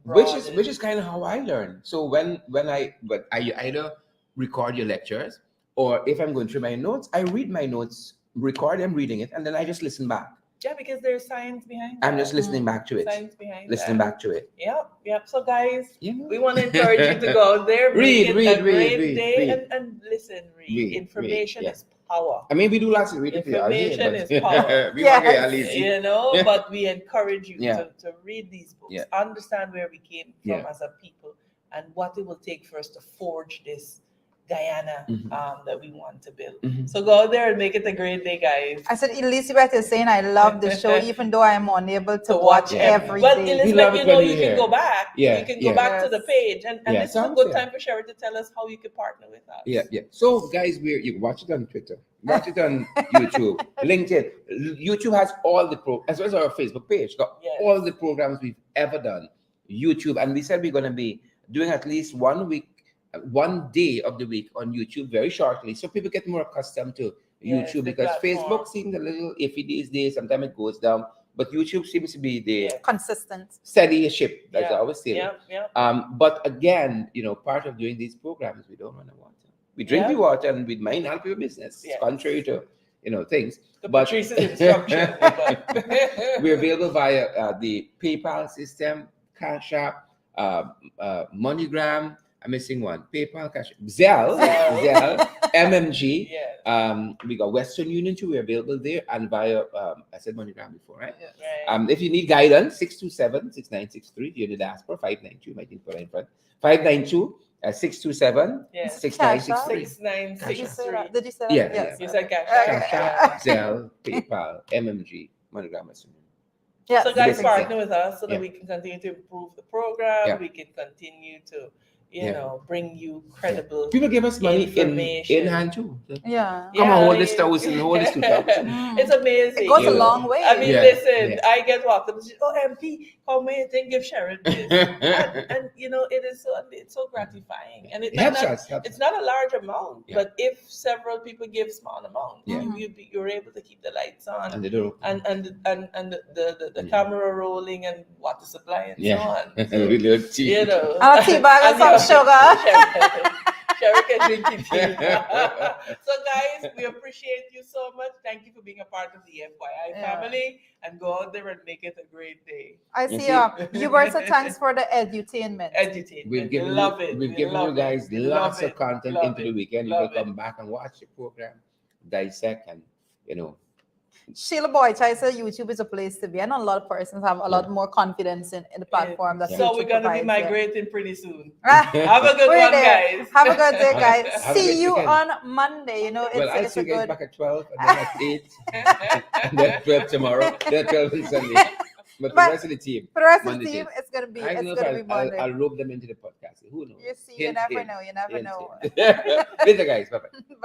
Which is kind of how I learn. So when I either record your lectures, or if I'm going through my notes, I read my notes, record them reading it, and then I just listen back. Yeah, because there's science behind I'm that. just listening back to it. Science behind Listening that. back to it. Yep. So guys, You know? we want to encourage you to go out there, Read, make it read, a read, great read, day, read. and listen, read. Read, Information read, yeah. is power. I mean, we do lots of reading for y'all here, Information but is power. we want to Yes. get lazy. You know, but we encourage you Yeah. to read these books, Yeah. understand where we came from Yeah. as a people, and what it will take for us to forge this Guyana Mhm. that we want to build. Mhm. So go out there and make it a great day, guys. I said Elizabeth is saying I love the show, even though I'm unable to To watch watch every But day. We love Elizabeth, it you know, when you you're can here. go back. Yeah, You can go yeah. back to Yes. the page, and Yeah, this is a sounds good fair. time for Sherry to tell us how you can partner with us. Yeah. So, guys, you can watch it on Twitter, watch it on YouTube, LinkedIn. YouTube has all the as well as our Facebook page, got Yes. all the programs we've ever done. YouTube, and we said we're going to be doing at least 1 week, 1 day of the week on YouTube very shortly, so people get more accustomed to Yes, YouTube, the because platform. Facebook seems a little iffy these days. Sometimes it goes down, but YouTube seems to be the Yeah. Consistent. steady ship, as I Yeah. always say. Yeah. But again, part of doing these programs, we don't run out of water. We drink Yeah. the water and we mind help your business, Yes. contrary to things. The But Patrice's instruction. we're available via the PayPal system, Cash App, MoneyGram. I'm missing one. PayPal, Cash App, Zelle, MMG. Yes. We got Western Union too. We're available there, and via I said MoneyGram before, right? Right. If you need guidance, 627-6963. You're the diaspora, 592. Might need to put it in front. 592 627 Yes. 6963. 6963. Did you say that? Did you say that? Yeah, Yes. You said cash. Okay. Cash App, Zelle, PayPal, MMG, MoneyGram, Western Union. Yes. So guys, Basic partner with us so that Yeah. we can continue to improve the program. Yeah. We can continue to, Yeah. bring you credible. People give us money Information. in hand too. Yeah. Come on, I hold this mean- 1,000, hold this 2,000. Mm. It's amazing. It goes a Yeah. long way. I mean, Yeah. listen, Yeah. I get walked up and say, "Oh, MP, how many things give Sharon this?" and it is it's so gratifying, and It helps us. it's not a large amount, Yeah. but if several people give small amount, Yeah. you're able to keep the lights on And they do. and the Yeah. camera rolling and water supply and Yeah. so on. We So, little tea. you know, And a tea bag and some sugar. Sharon can drink it too. So guys, we appreciate you so much. Thank you for being a part of the FYI Yeah. family, and go out there and make it a great day. I You see. see? Huberta, thanks for the edutainment. Edutainment. We've given love you, it. We've We given love you guys it. We lots love of it. content Love into it. the weekend. You Love can come it. back and watch the program, dissect, and Sheila Boy, I said YouTube is a place to be. I know a lot of persons have a lot more confidence in the platform that So YouTube we're gonna be provides, yeah. migrating pretty soon. Ah, Have a good we're one, there. guys. Have a good day, guys. Have a good See you weekend. on Monday. It's, well, I it's see a you guys good. back at 12, and then at 8, and then 12 tomorrow, then 12 on Sunday. But for the But rest of the team, For the rest of Monday the team, to- it's gonna be I don't know it's if gonna be Monday. I'll rope them into the podcast. Who knows? You see, you Hint, never hint. know. You never Hint, know. hint. Later, guys. Bye-bye. Bye.